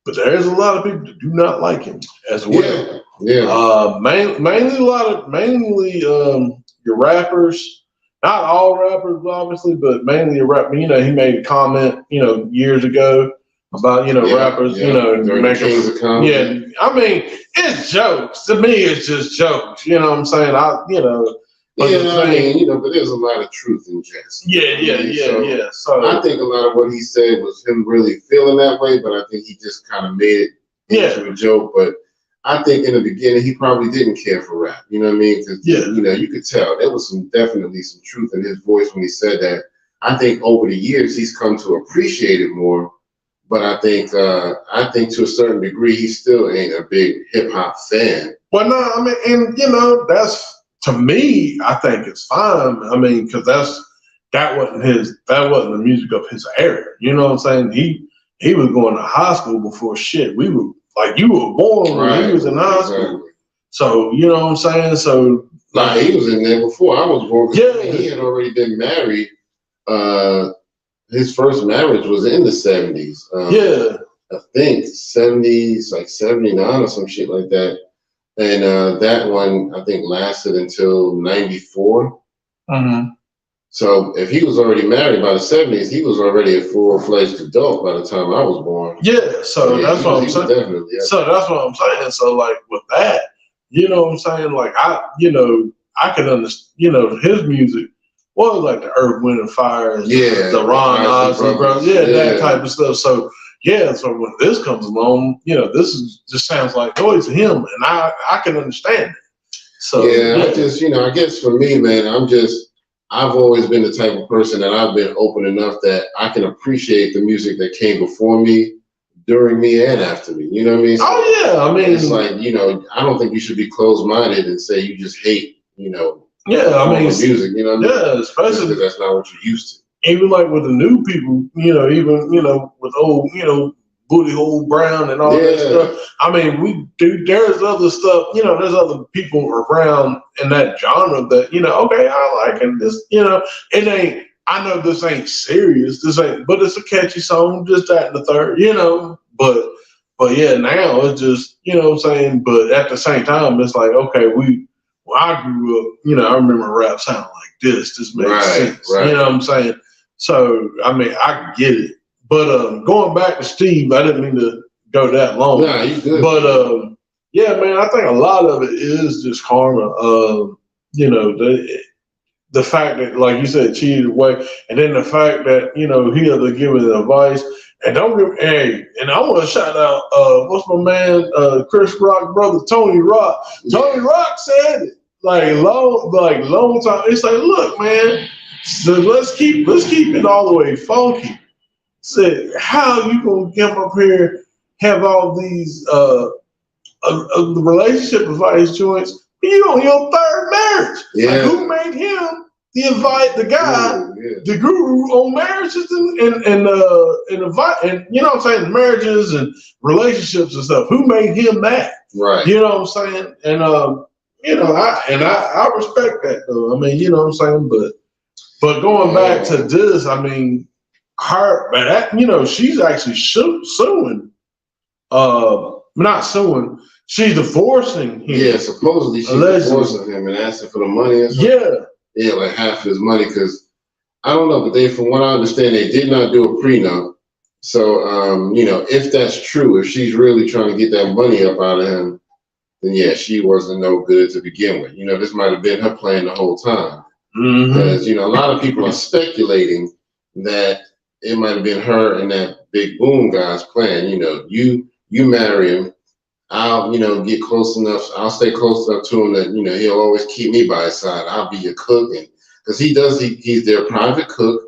But there's a lot of people that do not like him as well.
Yeah.
Mainly your rappers. Not all rappers, obviously, but mainly a rap. He made a comment, years ago about, rappers, making. Yeah, I mean, it's jokes. To me, it's just jokes. You know what I'm saying?
But there's a lot of truth in jest.
Yeah. So
I think a lot of what he said was him really feeling that way, but I think he just kind of made it into a joke. But I think in the beginning he probably didn't care for rap. You know what I mean? Because you could tell there was definitely some truth in his voice when he said that. I think over the years he's come to appreciate it more. But I think to a certain degree he still ain't a big hip hop fan.
Well, no, I mean, and that's. To me, I think it's fine. I mean, because that wasn't the music of his era. You know what I'm saying? He was going to high school before shit. We were like, you were born when he was in high school. So you know what I'm saying? So
he was in there before I was born.
Yeah,
he had already been married. His first marriage was in the 70s. I think 70s, like 79 or some shit like that. And that one, I think, lasted until 94.
Mm-hmm.
So if he was already married by the 70s, he was already a full-fledged adult by the time I was born.
Yeah, so that's what I'm saying.
Definitely. Yeah.
So that's what I'm saying. So, like, with that, you know what I'm saying? Like, I can understand, his music was like the Earth, Wind, and Fire, the Ron Osley Brothers, that type of stuff. So, so when this comes along, this just sounds like noise to him, and I can understand it. So
I guess for me, man, I've always been the type of person that I've been open enough that I can appreciate the music that came before me, during me, and after me. You know what I mean? So
oh yeah, I mean,
it's like, you know, I don't think you should be closed-minded and say you just hate, you know,
yeah, I mean,
music. You know what I mean?
Yeah, especially
because that's not what you're used to.
Even like with the new people, you know, even, you know, with old, you know, Booty Hole Brown and all that stuff. I mean, there's other stuff, you know, there's other people around in that genre that, you know, okay, I like it. This, you know, it ain't, I know this ain't serious, but it's a catchy song, just that and the third, you know, but yeah, now it's just, you know what I'm saying? But at the same time, it's like, okay, when I grew up, you know, I remember rap sounding like this. This makes sense.
Right.
You know what I'm saying? So, I mean, I get it. But going back to Steve, I didn't mean to go that long.
Nah, you good.
But yeah, man, I think a lot of it is just karma. You know, the fact that, like you said, cheated away, and then the fact that, you know, he had to give it advice. And and I want to shout out what's my man, Chris Rock brother, Tony Rock. Tony Rock said it long time. It's like, look, man, so let's keep it all the way funky. Said, how you gonna get up here, have all these the relationship advice joints? You on your third marriage.
Yeah.
Like, who made him the guy, the guru on marriages and you know what I'm saying, marriages and relationships and stuff? Who made him that?
Right.
You know what I'm saying? And you know, I respect that though. I mean, you know what I'm saying, but going back to this, I mean, you know, she's actually suing. Not suing. She's divorcing him.
Yeah, supposedly she's divorcing him and asking for the money and stuff. Yeah, like half of his money, because I don't know, but from what I understand, they did not do a prenup. So, you know, if that's true, if she's really trying to get that money up out of him, then yeah, she wasn't no good to begin with. You know, this might have been her plan the whole time. Because, you know, a lot of people are speculating that it might have been her and that Big Boom guy's plan. You know, you marry him, I'll, you know, get close enough. I'll stay close enough to him that, you know, he'll always keep me by his side. I'll be your cook, and because he's their private cook,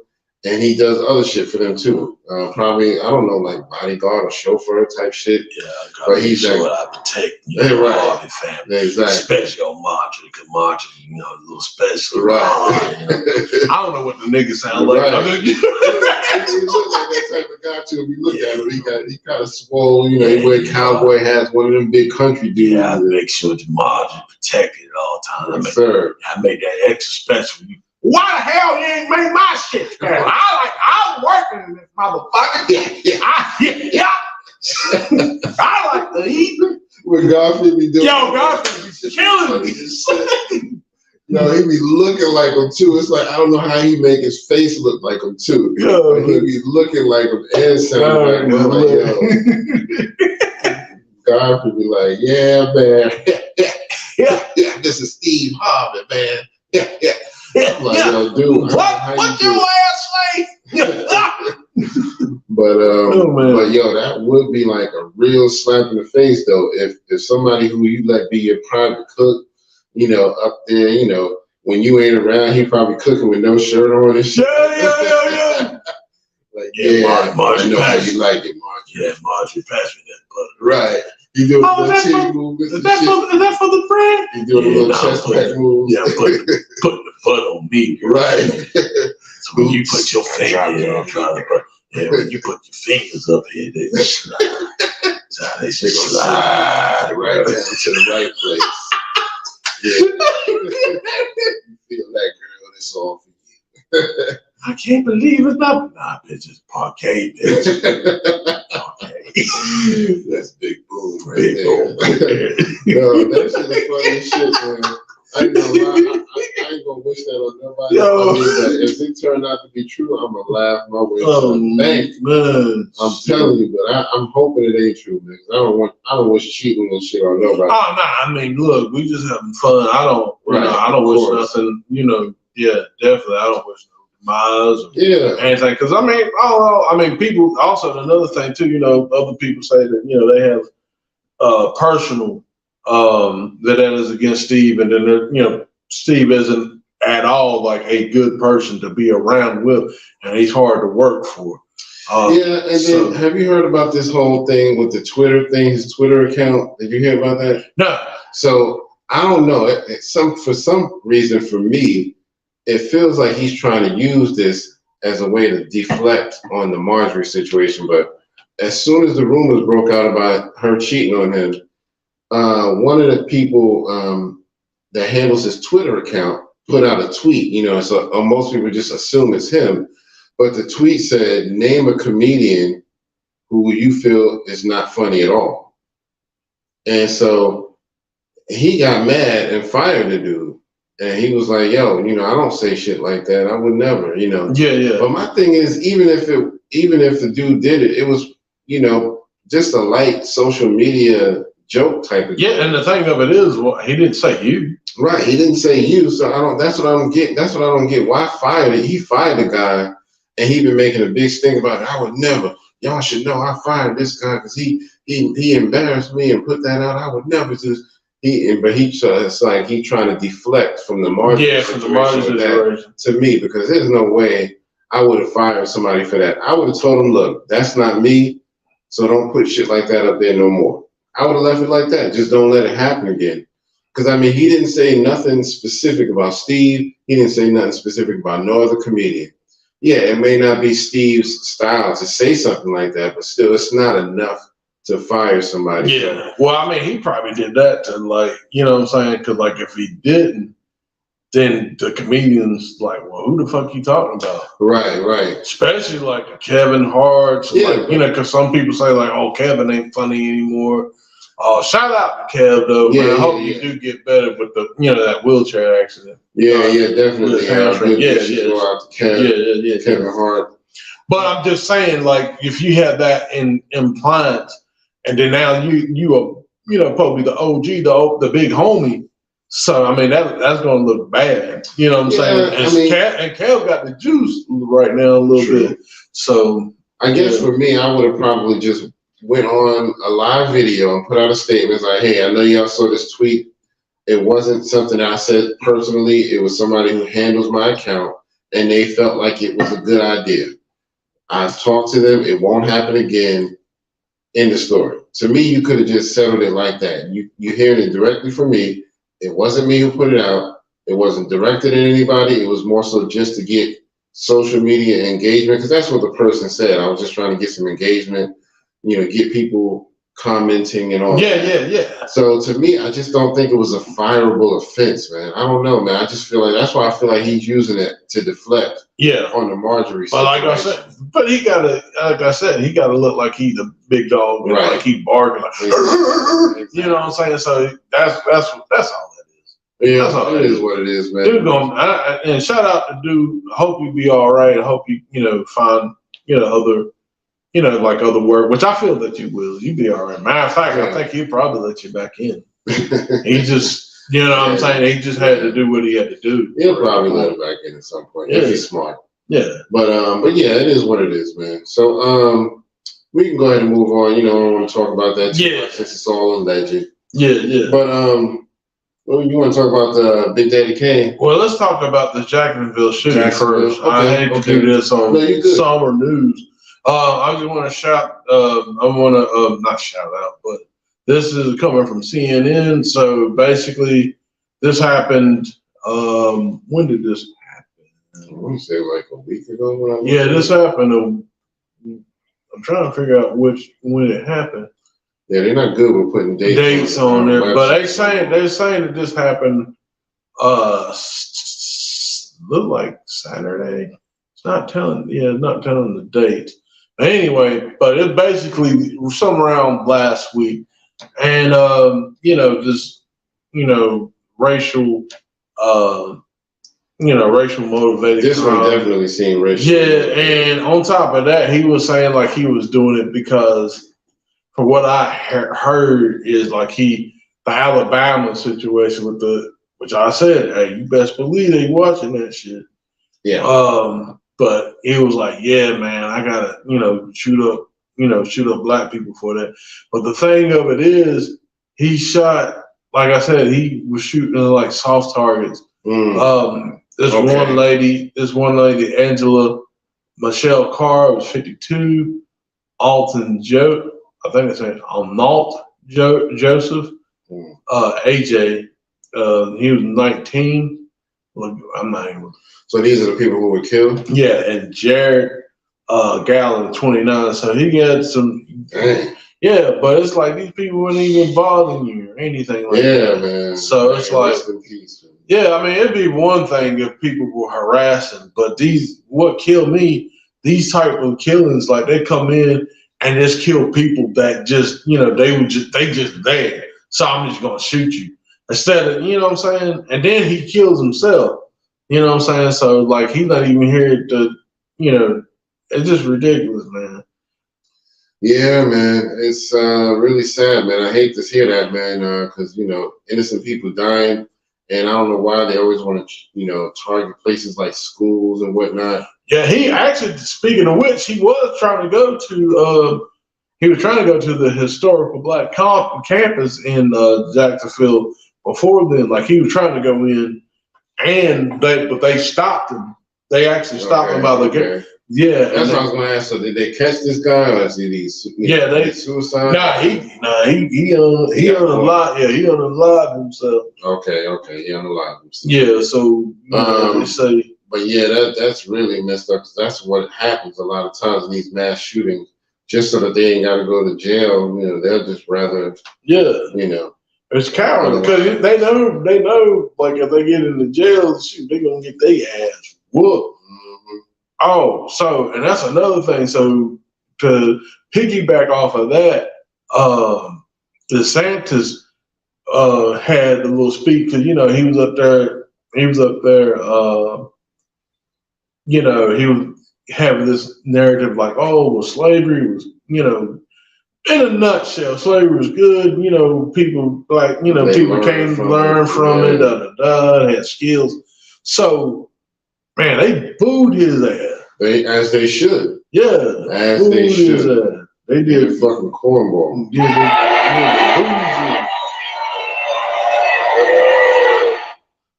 and he does other shit for them too. Probably, I don't know, like bodyguard or chauffeur type shit.
Yeah,
but he's
sure I protect your
right.
family,
exactly.
Especially on Marjorie, because Marjorie, you know, a little special.
Right.
You know? I don't know what the nigga sound like.
Right. I mean, he look like that type of guy too. If you look at him, he kind of swole. You know, he wear cowboy hats, one of them big country dudes.
Yeah, I make sure the Marjorie protected at all times. I made that extra special. Why the hell you ain't make my shit special? I'm working in this motherfucker. Yeah. I like to eat.
When Godfrey be doing,
Godfrey be killing me.
Yo, he be looking like him too. It's like, I don't know how he make his face look like him too. But he be looking like him and sound like him. Like, yo. Godfrey be like, yeah, man. Yeah, this is Steve Harvey, man. Yeah. I'm like, yo, dude.
What your ass say?
But yo, that would be like a real slap in the face though. If somebody who you let be your private cook, you know, up there, you know, when you ain't around, he probably cooking with no shirt on and shit.
Yeah.
Like, Margie, I know how you like it, Margie.
Yeah, Margie, pass me that butter.
Right. You doing the little cheek movements.
Is that for the friend?
You doing the little chest pack moves.
Yeah, putting the butt on me.
Right.
So when you put your finger when you put your fingers up here, they slide
right down to the right place. Yeah. Feel that girl, it's all for you.
I can't believe it's not. Nah, bitch, it's parquet, bitch. Parquet.
That's Big Boom right there. Yo, that shit is funny as shit, man. I ain't gonna wish that on nobody. I mean, that if it turned out to be true, I'm gonna laugh my way to the bank.
Man,
I'm telling you, but I'm hoping it ain't true, man. I don't want cheating and shit on nobody.
Oh no, I mean, look, we just having fun. I don't wish nothing. You know, yeah, definitely, I don't wish no demise or anything. Because I mean, I don't know. I mean, people also another thing too. You know, other people say that they have personal. That is against Steve, and then Steve isn't at all like a good person to be around with, and he's hard to work for.
Yeah, and then have you heard about this whole thing with the Twitter thing, his Twitter account? Did you hear about that?
No.
So I don't know. For some reason, for me, it feels like he's trying to use this as a way to deflect on the Marjorie situation. But as soon as the rumors broke out about her cheating on him, one of the people that handles his Twitter account put out a tweet. So most people just assume it's him. But the tweet said, name a comedian who you feel is not funny at all. And so he got mad and fired the dude. And he was like, yo, I don't say shit like that. I would never,
Yeah.
But my thing is, even if the dude did it, it was, just a light social media joke type of
thing. And the thing of it is, he didn't say you.
Right. He didn't say you. So that's what I don't get. That's what I don't get. Why fired it? He fired the guy. And he been making a big sting about it. I would never. Y'all should know I fired this guy because he embarrassed me and put that out. I would never do this. It's like he trying to deflect from the Marjorie.
Yeah, from the Marjorie situation.
To me, because there's no way I would have fired somebody for that. I would have told him, look, that's not me, so don't put shit like that up there no more. I would have left it like that. Just don't let it happen again. Because he didn't say nothing specific about Steve. He didn't say nothing specific about no other comedian. Yeah, it may not be Steve's style to say something like that, but still, it's not enough to fire somebody.
Yeah. Well, he probably did that to what I'm saying? Because if he didn't, then the comedians well, who the fuck you talking about?
Right.
Especially Kevin Hart.
Yeah.
Because some people say oh, Kevin ain't funny anymore. Shout out to Kev though. Yeah, man. I hope you do get better with the that wheelchair accident.
Yeah, definitely. Go out to Kev, Kevin Hart.
But I'm just saying, if you had that in implants, and then now you are probably the OG, the big homie. So that's gonna look bad. You know what I'm saying? And Kev got the juice right now a little bit. So
I guess for me, I would have probably just went on a live video and put out a statement like, hey, I know y'all saw this tweet. It wasn't something I said personally. It was somebody who handles my account, and they felt like it was a good idea. I've talked to them. It won't happen again. End of story. To me, you could have just settled it like that. You hearing it directly from me. It wasn't me who put it out. It wasn't directed at anybody. It was more so just to get social media engagement, because that's what the person said. I was just trying to get some engagement, get people commenting and all.
Yeah.
So to me, I just don't think it was a fireable offense, man. I don't know, man. I just feel like that's why I feel like he's using it to deflect.
Yeah.
On the Marjorie
situation.
But
he gotta look like he's a big dog,
right?
Like he barking, exactly. You know what I'm saying? So that's all that is.
Yeah, that's all it is. What it is, man.
Dude, and shout out to dude. Hope you be all right. I hope you find other. Other work, which I feel that you will. You be all right. Matter of fact, I think he'll probably let you back in. He just, what I'm saying? He just had to do what he had to do.
He'll probably let him back in at some point if he's smart.
Yeah.
But yeah, it is what it is, man. So we can go ahead and move on. I don't want to talk about that too much since it's all alleged.
Yeah.
But well, you want to talk about the Big Daddy Kane?
Well, let's talk about the Jacksonville shooting first.
Okay,
I hate to do this on summer news. I just want to shout. Not shout out, but this is coming from CNN. So basically, this happened. When did this happen?
I want to say a week ago.
This happened. I'm trying to figure out when it happened.
Yeah, they're not good with putting dates
on there, but they're saying that this happened. Look like Saturday. It's not telling. Not telling the date. Anyway, but it's basically some around last week, and this racial racial motivated.
This one definitely seemed racial.
Yeah, and on top of that, he was saying he was doing it because, for what I heard, is the Alabama situation with which I said, hey, you best believe they watching that shit.
Yeah.
But he was like, yeah, man, I gotta, shoot up black people for that. But the thing of it is, he shot, like I said, he was shooting soft targets. This one lady, Angela Michelle Carr, was 52. Alton Joe, I think it's Alnault Joseph, AJ, he was 19. Look, I'm not even.
So these are the people who were killed?
Yeah, and Jared Gallen, 29. So he got some.
Dang.
Yeah, but it's like these people weren't even bothering you or anything like that.
Yeah, man.
So it's like,
peace,
yeah, I mean, it'd be one thing if people were harassing, but what killed me, these type of killings, like they come in and just kill people that just, they just there. So I'm just gonna shoot you instead of, you know what I'm saying? And then he kills himself. You know what I'm saying? So like he's not even here to, it's just ridiculous, man.
Yeah, man, it's really sad, man. I hate to hear that, man, because innocent people dying, and I don't know why they always want to, target places like schools and whatnot. Yeah,
he actually, speaking of which, he was trying to go to the historical Black campus in Jacksonville before then. Like he was trying to go in, but they stopped him. They actually stopped him by the gate. Yeah,
that's what I was going to ask. So did they catch this guy, or is he suicide?
Nah, he unalived. Yeah, he unalived himself.
Okay, he unalived himself.
Yeah, so they say.
But yeah, that's really messed up. Cause that's what happens a lot of times in these mass shootings. Just so that they ain't got to go to jail, they'll just rather.
Yeah, it's cowardly because they know, like if they get into jail, shoot, they gonna get their ass whooped. Oh, so, and that's another thing. So to piggyback off of that, DeSantis had a little speech because, he was up there, he was having this narrative like, oh, well, slavery was, in a nutshell, slavery was good. People like, people came to learn from it, had skills. So, man, they booed his ass.
As they should.
Yeah.
As they should.
They did.
Fucking cornball.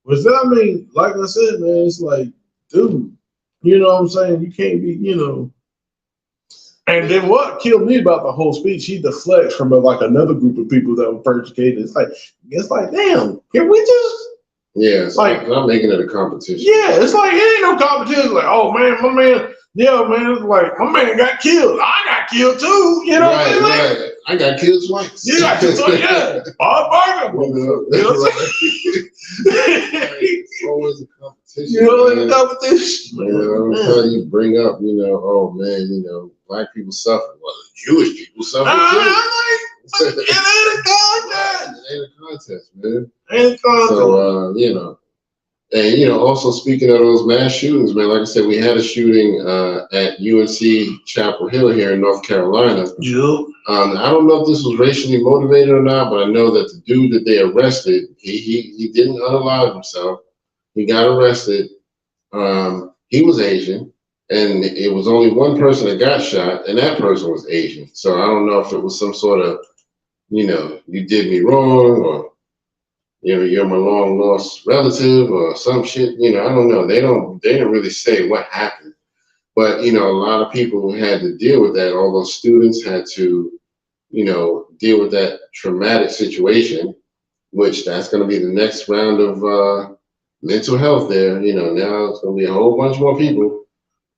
But I mean, like I said, man, it's like, dude, you know what I'm saying? You can't be, And then what killed me about the whole speech, he deflects from another group of people that were persecuted. It's like, damn, can we just?
Yeah, it's like not making it a competition.
Yeah, it's like it ain't no competition. Like, oh man, my man, it's like my man got killed. I got killed too. You know what I mean?
Right. I got killed twice.
Yeah, I got killed twice. Yeah, Bob Barker.
It's always a competition.
It's competition.
Every time you bring up, oh man, black people suffer. Well, Jewish people suffer too.
It ain't a contest.
It ain't a contest, man.
Ain't a contest.
So, and also speaking of those mass shootings, man, like I said, we had a shooting at UNC Chapel Hill here in North Carolina.
Yep.
I don't know if this was racially motivated or not, but I know that the dude that they arrested, he didn't unalive himself. He got arrested. He was Asian. And it was only one person that got shot, and that person was Asian. So I don't know if it was some sort of, you did me wrong, or you're my long lost relative, or some shit. I don't know. They didn't really say what happened, but a lot of people had to deal with that. All those students had to, deal with that traumatic situation, which that's going to be the next round of mental health. There, now it's going to be a whole bunch more people.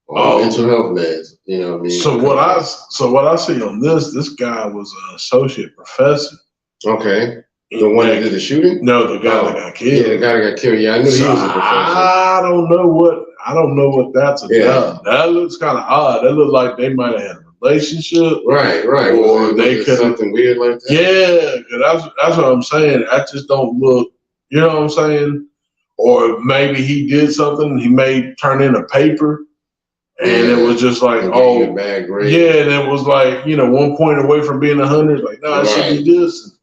Mental health meds, what I mean?
So what I see on this guy was an associate professor.
Okay. The one that did the shooting?
No, the guy that got killed.
Yeah, the guy that got killed. Yeah, I knew he was a professor.
I don't know what that's about. Yeah. That looks kind of odd. That looked like they might have had a relationship.
Right.
Or they could
something weird like that.
Yeah, that's what I'm saying. I just don't look, you know what I'm saying? Or maybe he did something, he may turn in a paper. And it was just like,
bad grade.
Yeah, and it was like, 1 point away from being 100. Like, no, it should be this.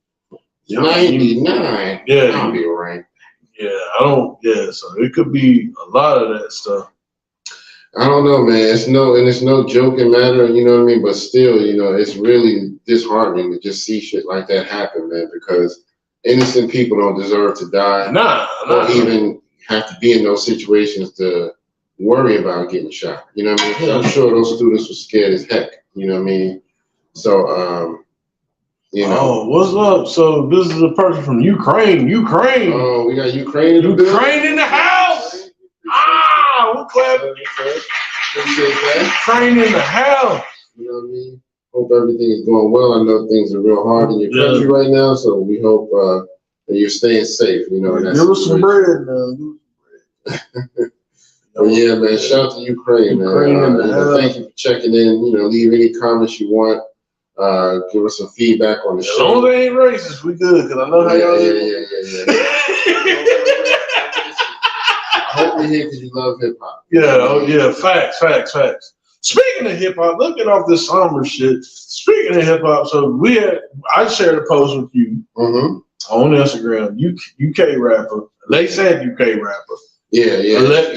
99.
Yeah,
I'll be right.
Yeah, so it could be a lot of that stuff.
I don't know, man. It's no joking matter, you know what I mean? But still, it's really disheartening to just see shit like that happen, man, because innocent people don't deserve to die.
Nah.
Or even have to be in those situations to worry about getting shot. You know what I mean? I'm sure those students were scared as heck. You know what I mean? So, you know.
Oh, what's up? So this is a person from Ukraine.
Oh, we got Ukraine in the building.
Ukraine in the house. We're clap.
Appreciate that.
Ukraine in the house.
You know what I mean? Hope everything is going well. I know things are real hard in your country right now, so we hope that you're staying safe. You know,
give us some bread, man.
But yeah, man, shout out to Ukraine, man. Thank you for checking in. You know, leave any comments you want. Give us some feedback on the show.
As long as they ain't racist, we good. Cause I know how y'all.
Yeah. I hope you're here because you love hip hop.
Yeah. Facts. Speaking of hip hop, looking off this somber shit. Speaking of hip hop, so I shared a post with you on Instagram. UK rapper. They said UK rapper.
Yeah.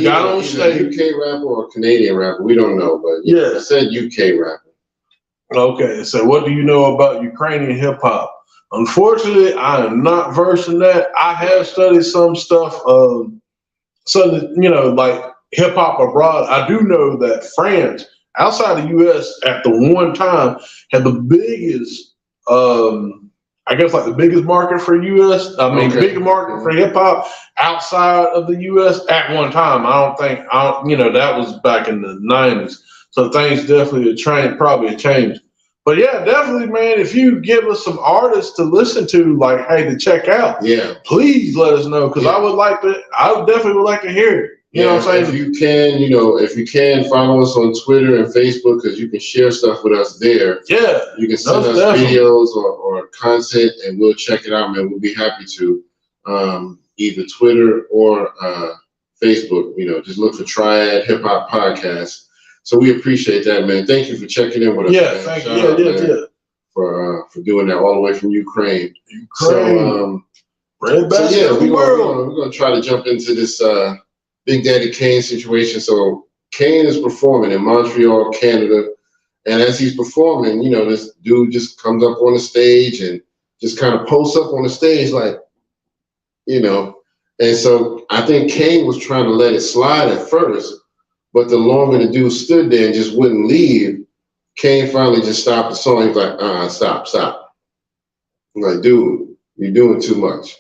Got on stage.
UK rapper or Canadian rapper, we don't know, but I said UK rapper.
Okay, so what do you know about Ukrainian hip hop? Unfortunately, I am not versed in that. I have studied some stuff, like hip hop abroad. I do know that France, outside the U.S., at the one time had the biggest, the biggest market for U.S. Biggest market for hip hop outside of the U.S. at one time. That was back in the 90s. So things definitely probably changed. But yeah, definitely, man, if you give us some artists to listen to, like, hey, to check out, please let us know, because I definitely would like to hear it. You know what I'm saying?
If you can, follow us on Twitter and Facebook, because you can share stuff with us there. Yeah. You can send us videos or content, and we'll check it out, man. We'll be happy to. Either Twitter or Facebook, just look for Triad Hip Hop Podcast. So we appreciate that, man. Thank you for checking in with us.
Yeah, thank you.
For doing that all the way from Ukraine.
So,
we're gonna try to jump into this Big Daddy Kane situation. So Kane is performing in Montreal, Canada, and as he's performing, this dude just comes up on the stage and just kind of posts up on the stage like, and so I think Kane was trying to let it slide at first, but the longer the dude stood there and just wouldn't leave, Kane finally just stopped the song. He was like, stop. I'm like, dude, you're doing too much.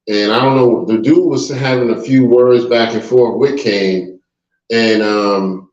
And I don't know, the dude was having a few words back and forth with Kane, and then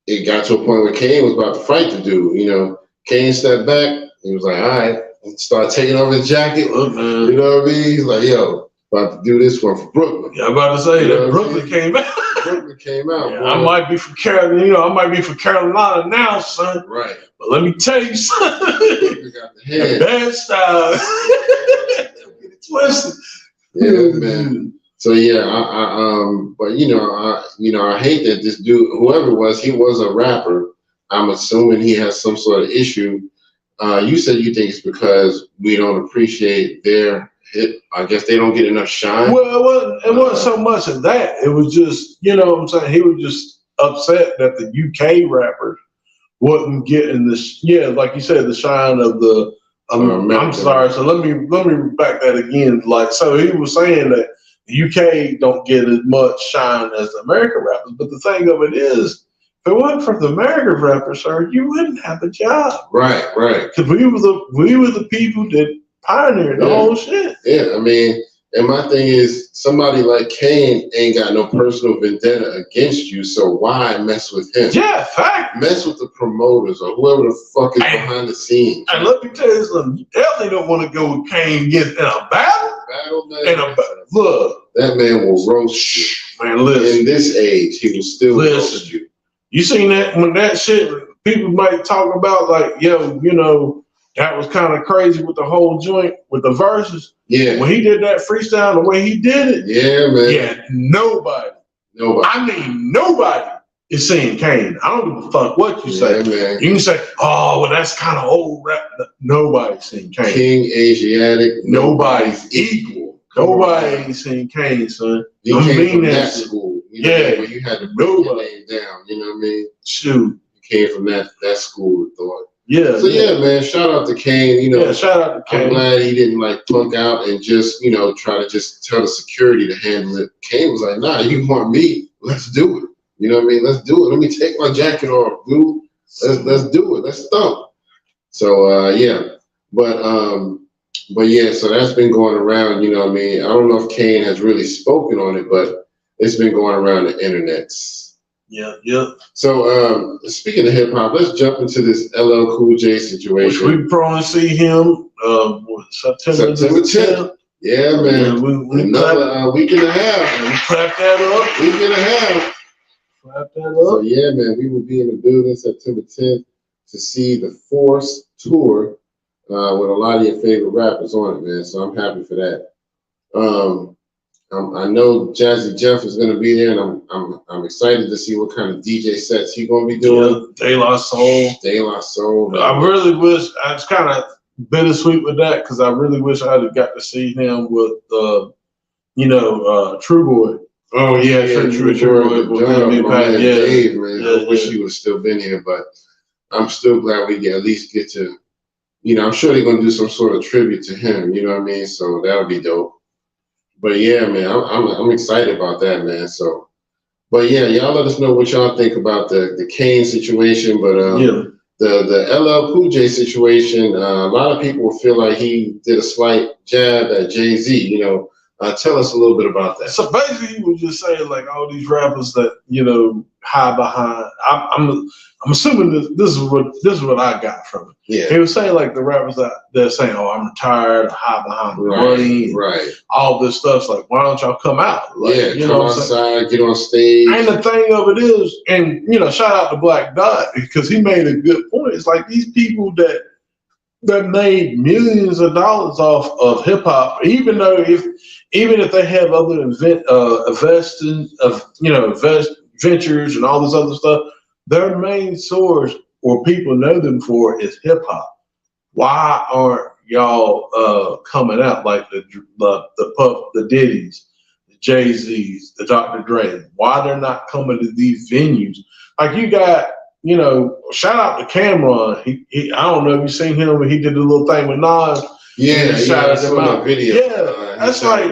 it got to a point where Kane was about to fight the dude. Kane stepped back. He was like, all right. Start taking off his jacket. You know what I mean? He's like, yo, about to do this one for Brooklyn.
Yeah, I'm about to say that Brooklyn came out.
Brooklyn came out.
Yeah, I might be from Carolina. I might be from Carolina now, son.
Right.
But let me tell you something.
Brooklyn got the head.
Bad style. Get it twisted.
Yeah, man. So yeah, I hate that this dude, whoever it was, he was a rapper. I'm assuming he has some sort of issue. You said you think it's because we don't appreciate their hit. I guess they don't get enough shine.
Well, it wasn't so much of that. It was just, what I'm saying? He was just upset that the UK rappers wasn't getting this. Yeah, like you said, the shine of the. I'm sorry. So let me back that again. Like, so he was saying that the UK don't get as much shine as the American rappers. But the thing of it is, if it wasn't for the American rappers, sir, you wouldn't have a job.
Right.
Because we were the people that pioneered the whole shit.
Yeah, and my thing is, somebody like Kane ain't got no personal vendetta against you, so why mess with him?
Yeah, fact.
Mess with the promoters or whoever the fuck is behind the scenes.
And let me tell you something, you definitely don't want to go with Kane in a battle. Look,
that man will roast you.
Man, listen.
In this age, he will still roast you.
You seen that when that shit, people might talk about like, that was kind of crazy with the whole joint with the verses.
Yeah.
When he did that freestyle, the way he did it.
Yeah, man.
Yeah, nobody. Nobody is saying Kane. I don't give a fuck what you say.
Man.
You can say, oh, well, that's kind of old rap. Nobody's saying Kane.
King Asiatic.
Nobody's equal. Nobody's saying Kane, son.
You came from that school. Where you had to break your name down. You know what I mean?
Shoot.
You came from that school of thought.
Yeah.
So yeah, man, shout out to Kane. You know,
yeah, shout out to Kane.
I'm glad he didn't like punk out and just, you know, try to just tell the security to handle it. Kane was like, nah, you want me? Let's do it. You know what I mean? Let's do it. Let me take my jacket off, dude. Let's do it. Let's stomp. So yeah. But yeah, so that's been going around, you know what I mean? I don't know if Kane has really spoken on it, but it's been going around the internets.
Yeah.
So speaking of hip hop, let's jump into this LL Cool J situation.
Which we probably see him September 10th.
Yeah, man.
We
another week and a half.
We clap that up.
Week and a half.
Clap that up.
So yeah, man, we will be in the building September 10th to see the Force tour with a lot of your favorite rappers on it, man. So I'm happy for that. I know Jazzy Jeff is going to be there, and I'm excited to see what kind of DJ sets he's going to be doing.
De La Soul.
Man.
I really wish, I was kind of bittersweet with that because I really wish I had got to see him with, True Boy.
Oh yeah, True Boy. Dave, man.
Yeah,
I wish he would still been here, but I'm still glad we at least get to, I'm sure they're going to do some sort of tribute to him, you know what I mean? So that'll be dope. But yeah, man, I'm excited about that, man. So, but yeah, y'all let us know what y'all think about the Kane situation. But the LL Cool J situation, a lot of people feel like he did a slight jab at Jay-Z. Tell us a little bit about that.
So basically, he was just saying like all these rappers that hide behind. I'm assuming this is what I got from it.
Yeah.
He was saying like the rappers that they're saying, "Oh, I'm retired, I hide behind the money,
right?
All this stuff's like, why don't y'all come out? Like,
come outside, get on stage."
And the thing of it is, and shout out to Black Dot because he made a good point. It's like these people that made millions of dollars off of hip hop, even if they have other ventures and all this other stuff, their main source or people know them for is hip hop. Why aren't y'all coming out like the Puff, the Diddy's, the Jay-Z's, the Dr. Dre? Why they're not coming to these venues? Like you got, shout out to Cameron. He I don't know if you've seen him, but he did a little thing with Nas.
Yeah, shout out to him video.
Yeah, that's like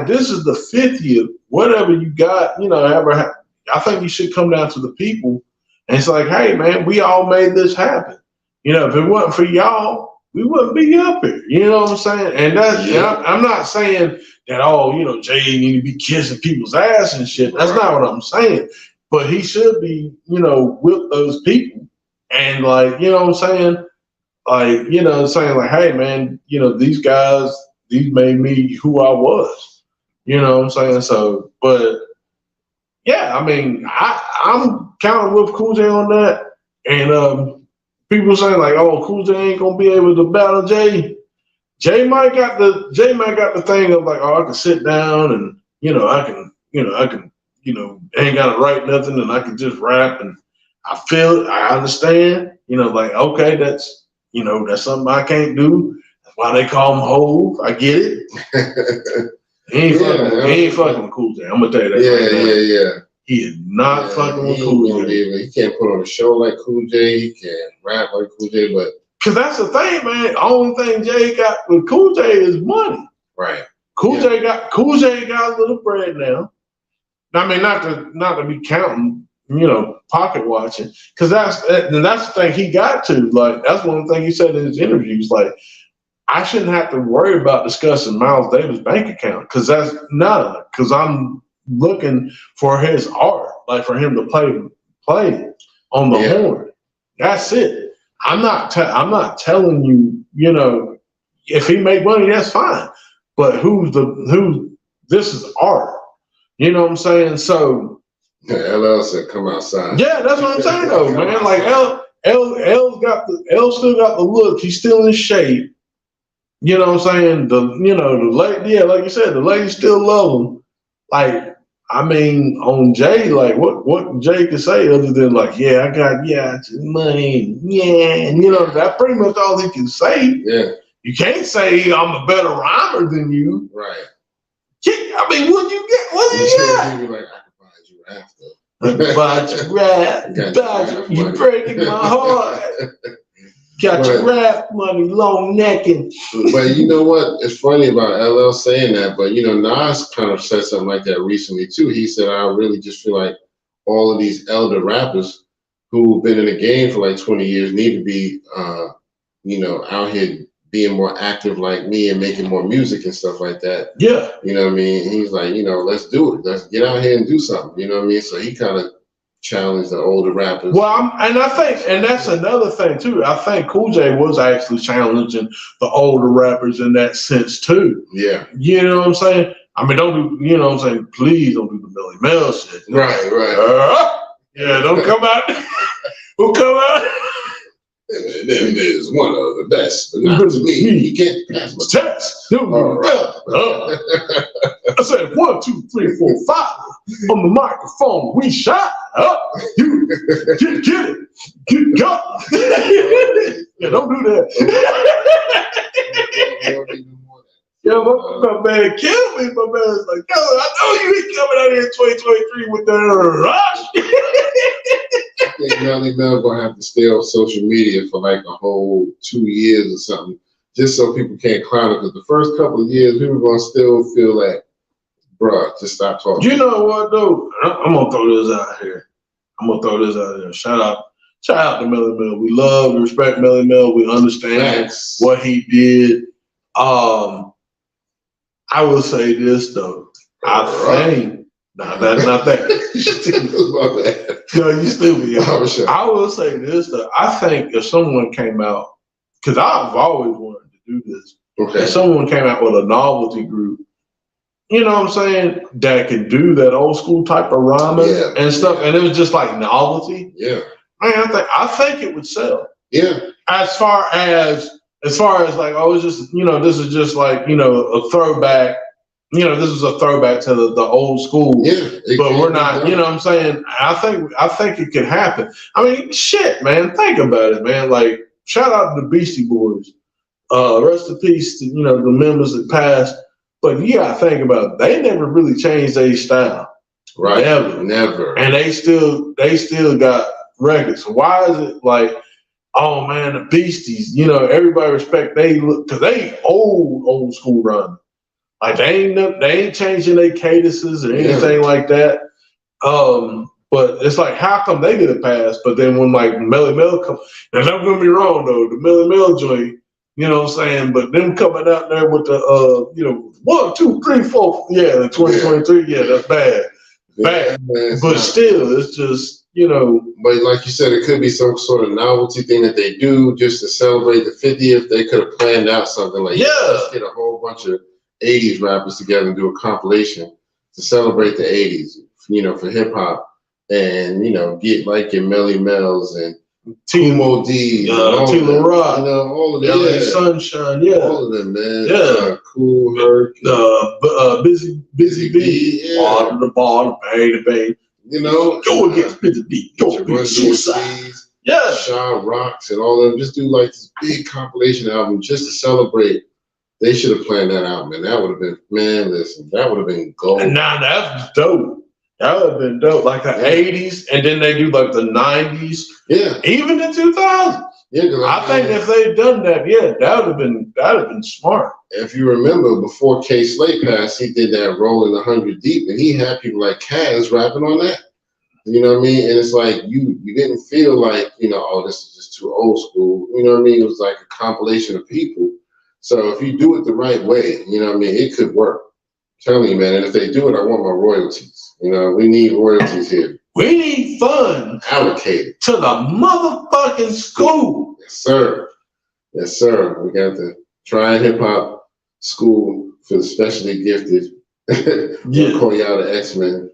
this is the 50th, whatever you got, I think you should come down to the people. And it's like, hey man, we all made this happen. If it wasn't for y'all, we wouldn't be up here. You know what I'm saying? And that's I'm not saying that Jay need to be kissing people's ass and shit. That's not what I'm saying. But he should be, with those people. And like, you know what I'm saying? Like, saying like, hey man, these guys, these made me who I was. You know what I'm saying? So, but yeah, I mean, I'm kind of with Cool J on that. And people saying like, oh, Cool J ain't gonna be able to battle Jay. Jay might got the thing of like, oh, I can sit down and I can ain't gotta write nothing and I can just rap and I feel it, I understand. Like, okay, that's that's something I can't do. That's why they call him Hove. I get it. He ain't fucking with Cool J. I'm gonna tell you that.
Yeah.
He is not fucking with Cool J.
He can't put on a show like Cool J. He can't rap like Cool J. But
because that's the thing, man. Only thing Jay got with Cool J is money.
Right.
Cool J got a little bread now. I mean, not to be counting, pocket watching, because that's the thing he got to. Like that's one thing he said in his interviews. Like, I shouldn't have to worry about discussing Miles Davis' bank account because because I'm looking for his art, like for him to play on the horn. That's it. I'm not telling you, if he make money, that's fine. But this is art. You know what I'm saying? So
LL said, "Come outside."
Yeah, that's what I'm saying though, man. Like L still got the look. He's still in shape. You know what I'm saying? The lady, like you said, the ladies still love him. Like, I mean, on Jay, like what Jay could say other than like, I got money, and that's pretty much all he can say.
Yeah.
You can't say I'm a better rhymer than you.
Right.
I mean, what you get? What do you got?
Be like, I can find you after.
About your rap, you breaking my heart. Got your rap money, long necking.
But you know what? It's funny about LL saying that, but Nas kind of said something like that recently too. He said, I really just feel like all of these elder rappers who've been in the game for like 20 years need to be, out here being more active like me and making more music and stuff like that.
Yeah.
You know what I mean? He's like, let's do it. Let's get out here and do something. You know what I mean? So he kind of challenged the older rappers.
Well, and that's another thing too. I think Cool J was actually challenging the older rappers in that sense too.
Yeah.
You know what I'm saying? I mean, don't do, please don't do the Millie Mel shit.
Right.
Yeah, don't come out. Don't come out.
Them is one of the best, but not to me. He can't pass my
test. I said 1, 2, 3, 4, 5 on the microphone. We shot up. You get it. Get go. Yeah, don't do that. Yeah, my man killed me. My man's like, yo, I know you ain't coming out here in 2023 with the rush.
I think Melly Mel gonna have to stay off social media for like a whole 2 years or something, just so people can't clown it. Because the first couple of years, people gonna still feel like, bruh, just stop talking.
You know what though? I'm gonna throw this out here. Shout out to Melly Mel. We love and respect Melly Mel. We understand what he did. I will say this though. I think not that. No, you stupid. I will say this though. I think if someone came out, because I've always wanted to do this.
Okay.
If someone came out with a novelty group, you know what I'm saying, that could do that old school type of rhyming and stuff, and it was just like novelty.
Yeah.
Man, I think it would sell.
Yeah.
As far as like, oh, it's just, this is just like, a throwback. This is a throwback to the old school.
Yeah.
But we're not, you know what I'm saying? I think it can happen. I mean, shit, man. Think about it, man. Like, shout out to the Beastie Boys. Rest in peace to, the members that passed. But you gotta think about it. They never really changed their style.
Right.
Never. And they still got records. So why is it like, oh man, the Beasties, everybody respect they look, because they old school run. Like they ain't changing their cadences or anything like that. But it's like, how come they get a pass? But then when like Melly Mel come, now don't get me wrong though, the Melly Mel joint, you know what I'm saying? But them coming out there with the 1, 2, 3, 4, the 2023, that's bad. Bad. But still, it's just,
But like you said, it could be some sort of novelty thing that they do just to celebrate the 50th. They could have planned out something like, let's get a whole bunch of 80s rappers together and do a compilation to celebrate the 80s, for hip hop, and get like your Melly Mels and Team OD,
Team Rock,
all of them,
LA Sunshine,
all of them, man, Cool Herc,
Busy B, all to the ball, bang to bang. Go against Busy B, go against Suicide.
Sean Rocks and all of them. Just do like this big compilation album just to celebrate. They should have planned that out, man. That would have been, that would have been gold.
And now that's dope. That would have been dope. Like the 80s, and then they do like the 90s.
Yeah.
Even the 2000s.
Yeah,
I think if they'd done that, that would have been smart.
If you remember, before K Slate passed, he did that Rolling 100 Deep, and he had people like Kaz rapping on that. You know what I mean? And it's like you didn't feel like, oh, this is just too old school. You know what I mean? It was like a compilation of people. So if you do it the right way, you know what I mean, it could work. I'm telling you, man. And if they do it, I want my royalties. We need royalties here.
We need funds
allocated
to the motherfucking school.
Yes, sir. Yes, sir. We got the Triad Hip Hop School for the specially gifted. We'll call y'all the X-Men.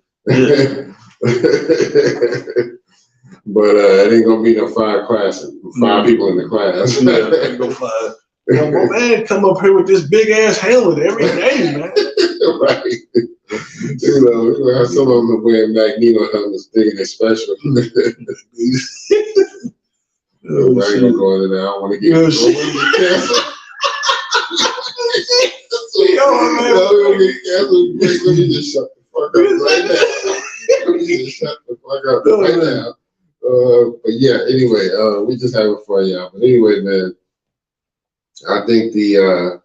But it ain't gonna be no 5 classes, 5 people in the class.
Ain't no 5. My man come up here with this big ass helmet every day, man.
Right. We're gonna have some of them wearing Magneto helmets, thinking they're special. Right, I'm going in there. I don't want to get cancer. Let me just shut the fuck up right now. Shut the fuck up right now. But yeah, anyway, we just have it for y'all. But anyway, man, I think I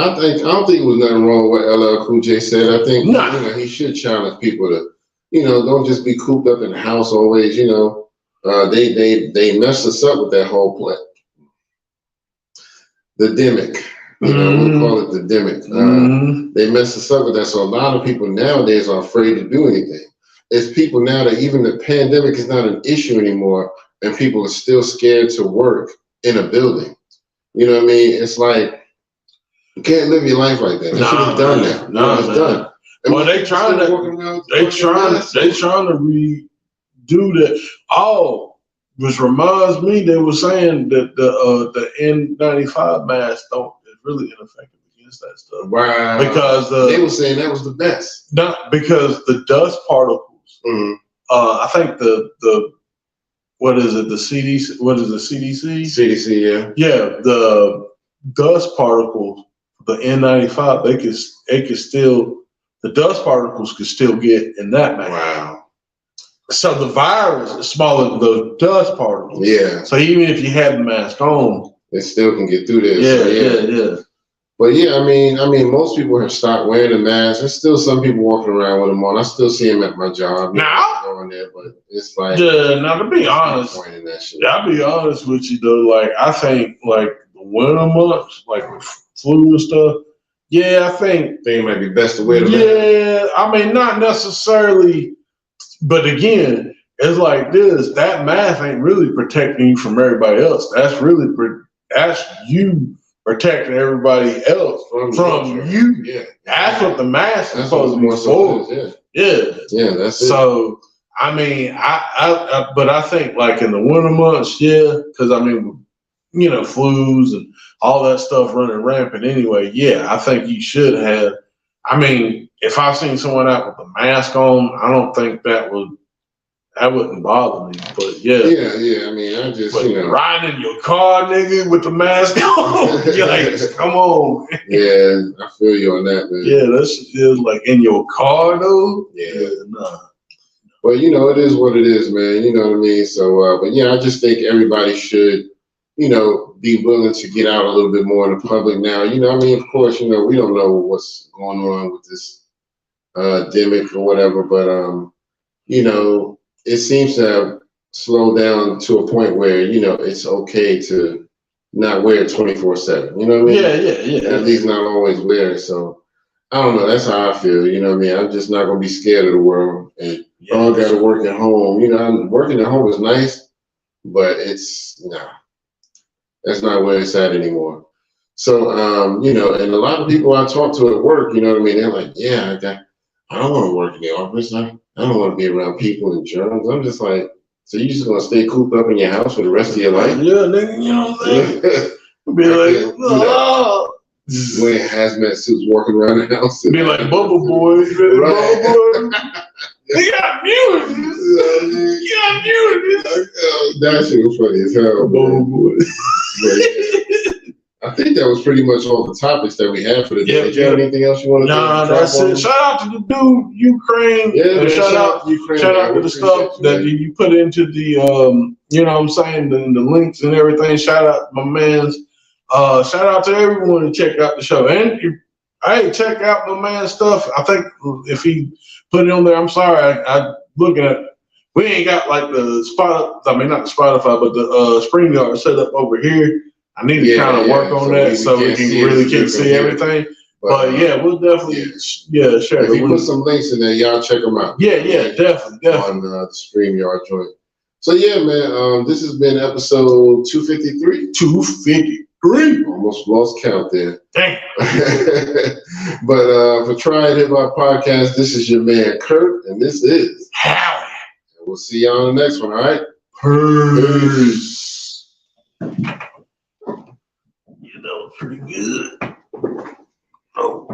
don't think it was nothing wrong with what LL Cool J said. I think he should challenge people to, don't just be cooped up in the house always. They messed us up with that whole play. The demic. We call it the demic. They messed us up with that. So a lot of people nowadays are afraid to do anything. It's people now that even the pandemic is not an issue anymore, and people are still scared to work in a building. You know what I mean? It's like you can't live your life like that. They should have done that. It's done.
Well, they trying to redo that. Oh, which reminds me, they were saying that the N95 mask is really ineffective against that stuff.
Wow.
Because
they were saying that was the best.
Not because the dust particles. I think the what is it? The CDC? What is the CDC?
CDC, yeah.
Yeah, the dust particles, the N95, the dust particles could still get in that mask.
Wow.
So the virus is smaller than the dust particles.
Yeah.
So even if you had the mask on,
it still can get through there.
Yeah.
But yeah, I mean, most people have stopped wearing the mask. There's still some people walking around with them on. I still see them at my job.
Now,
going there, but it's like,
now to be honest, I'll be honest with you though. Like I think, like the winter months, like with flu and stuff. Yeah, I think
it might be best to wear the mask.
Yeah, I mean, not necessarily, but again, it's like this. That mask ain't really protecting you from everybody else. That's you protecting everybody else from you. Yeah. That's what the mask is supposed to be for. Yeah, that's it. So, I mean, but I think like in the winter months, because I mean, flus and all that stuff running rampant anyway. Yeah, I think you should have. I mean, if I seen someone out with a mask on, I don't think that wouldn't bother me. But yeah.
I mean, I just
riding in your car, nigga, with the mask on. Like, come on.
Yeah, I feel you on that, man.
Yeah, that's just like in your car though.
Yeah, nah. Well, it is what it is, man. You know what I mean? So, but yeah, I just think everybody should, be willing to get out a little bit more in the public now. I mean, of course, we don't know what's going on with this demic or whatever, but it seems to have slowed down to a point where, it's okay to not wear it 24/7. You know what I mean? Yeah. At least not always wear it. So I don't know. That's how I feel. You know what I mean? I'm just not going to be scared of the world. And I got to work at home. Working at home is nice, but that's not where it's at anymore. So, and a lot of people I talk to at work, you know what I mean? They're like, I don't want to work in the office. I don't want to be around people and germs. I'm just like, so you just gonna stay cooped up in your house for the rest of your life?
Yeah, nigga, you know what I'm saying? Be like,
wearing hazmat suits, walking around the house.
Be like Bubble Boy.
Right.
Bubble Boy. They got music.
That shit was funny as hell.
Bubble Boy.
I think that was pretty much all the topics that we had for the day. Did you have anything else you want to do?
Nah, that's it. Shout out to the dude, Ukraine.
Yeah,
shout out to the stuff that you put into the, you know what I'm saying, the links and everything. Shout out my man's. Shout out to everyone who checked out the show. And hey, check out my man's stuff. I think if he put it on there, I'm sorry. I looking at, we ain't got like the not the Spotify, but the StreamYard set up over here. I need to kind of work on that so we can really see everything. But we'll definitely share.
If you put some links in there, y'all check them out.
Yeah, definitely.
On the StreamYard joint. So yeah, man, this has been episode 253. 253. Almost lost count there.
Dang.
But for Triad Hip Hop Podcast, this is your man Kurt, and this is
Howie.
And we'll see y'all on the next one, all right?
Peace. That was pretty good. Oh.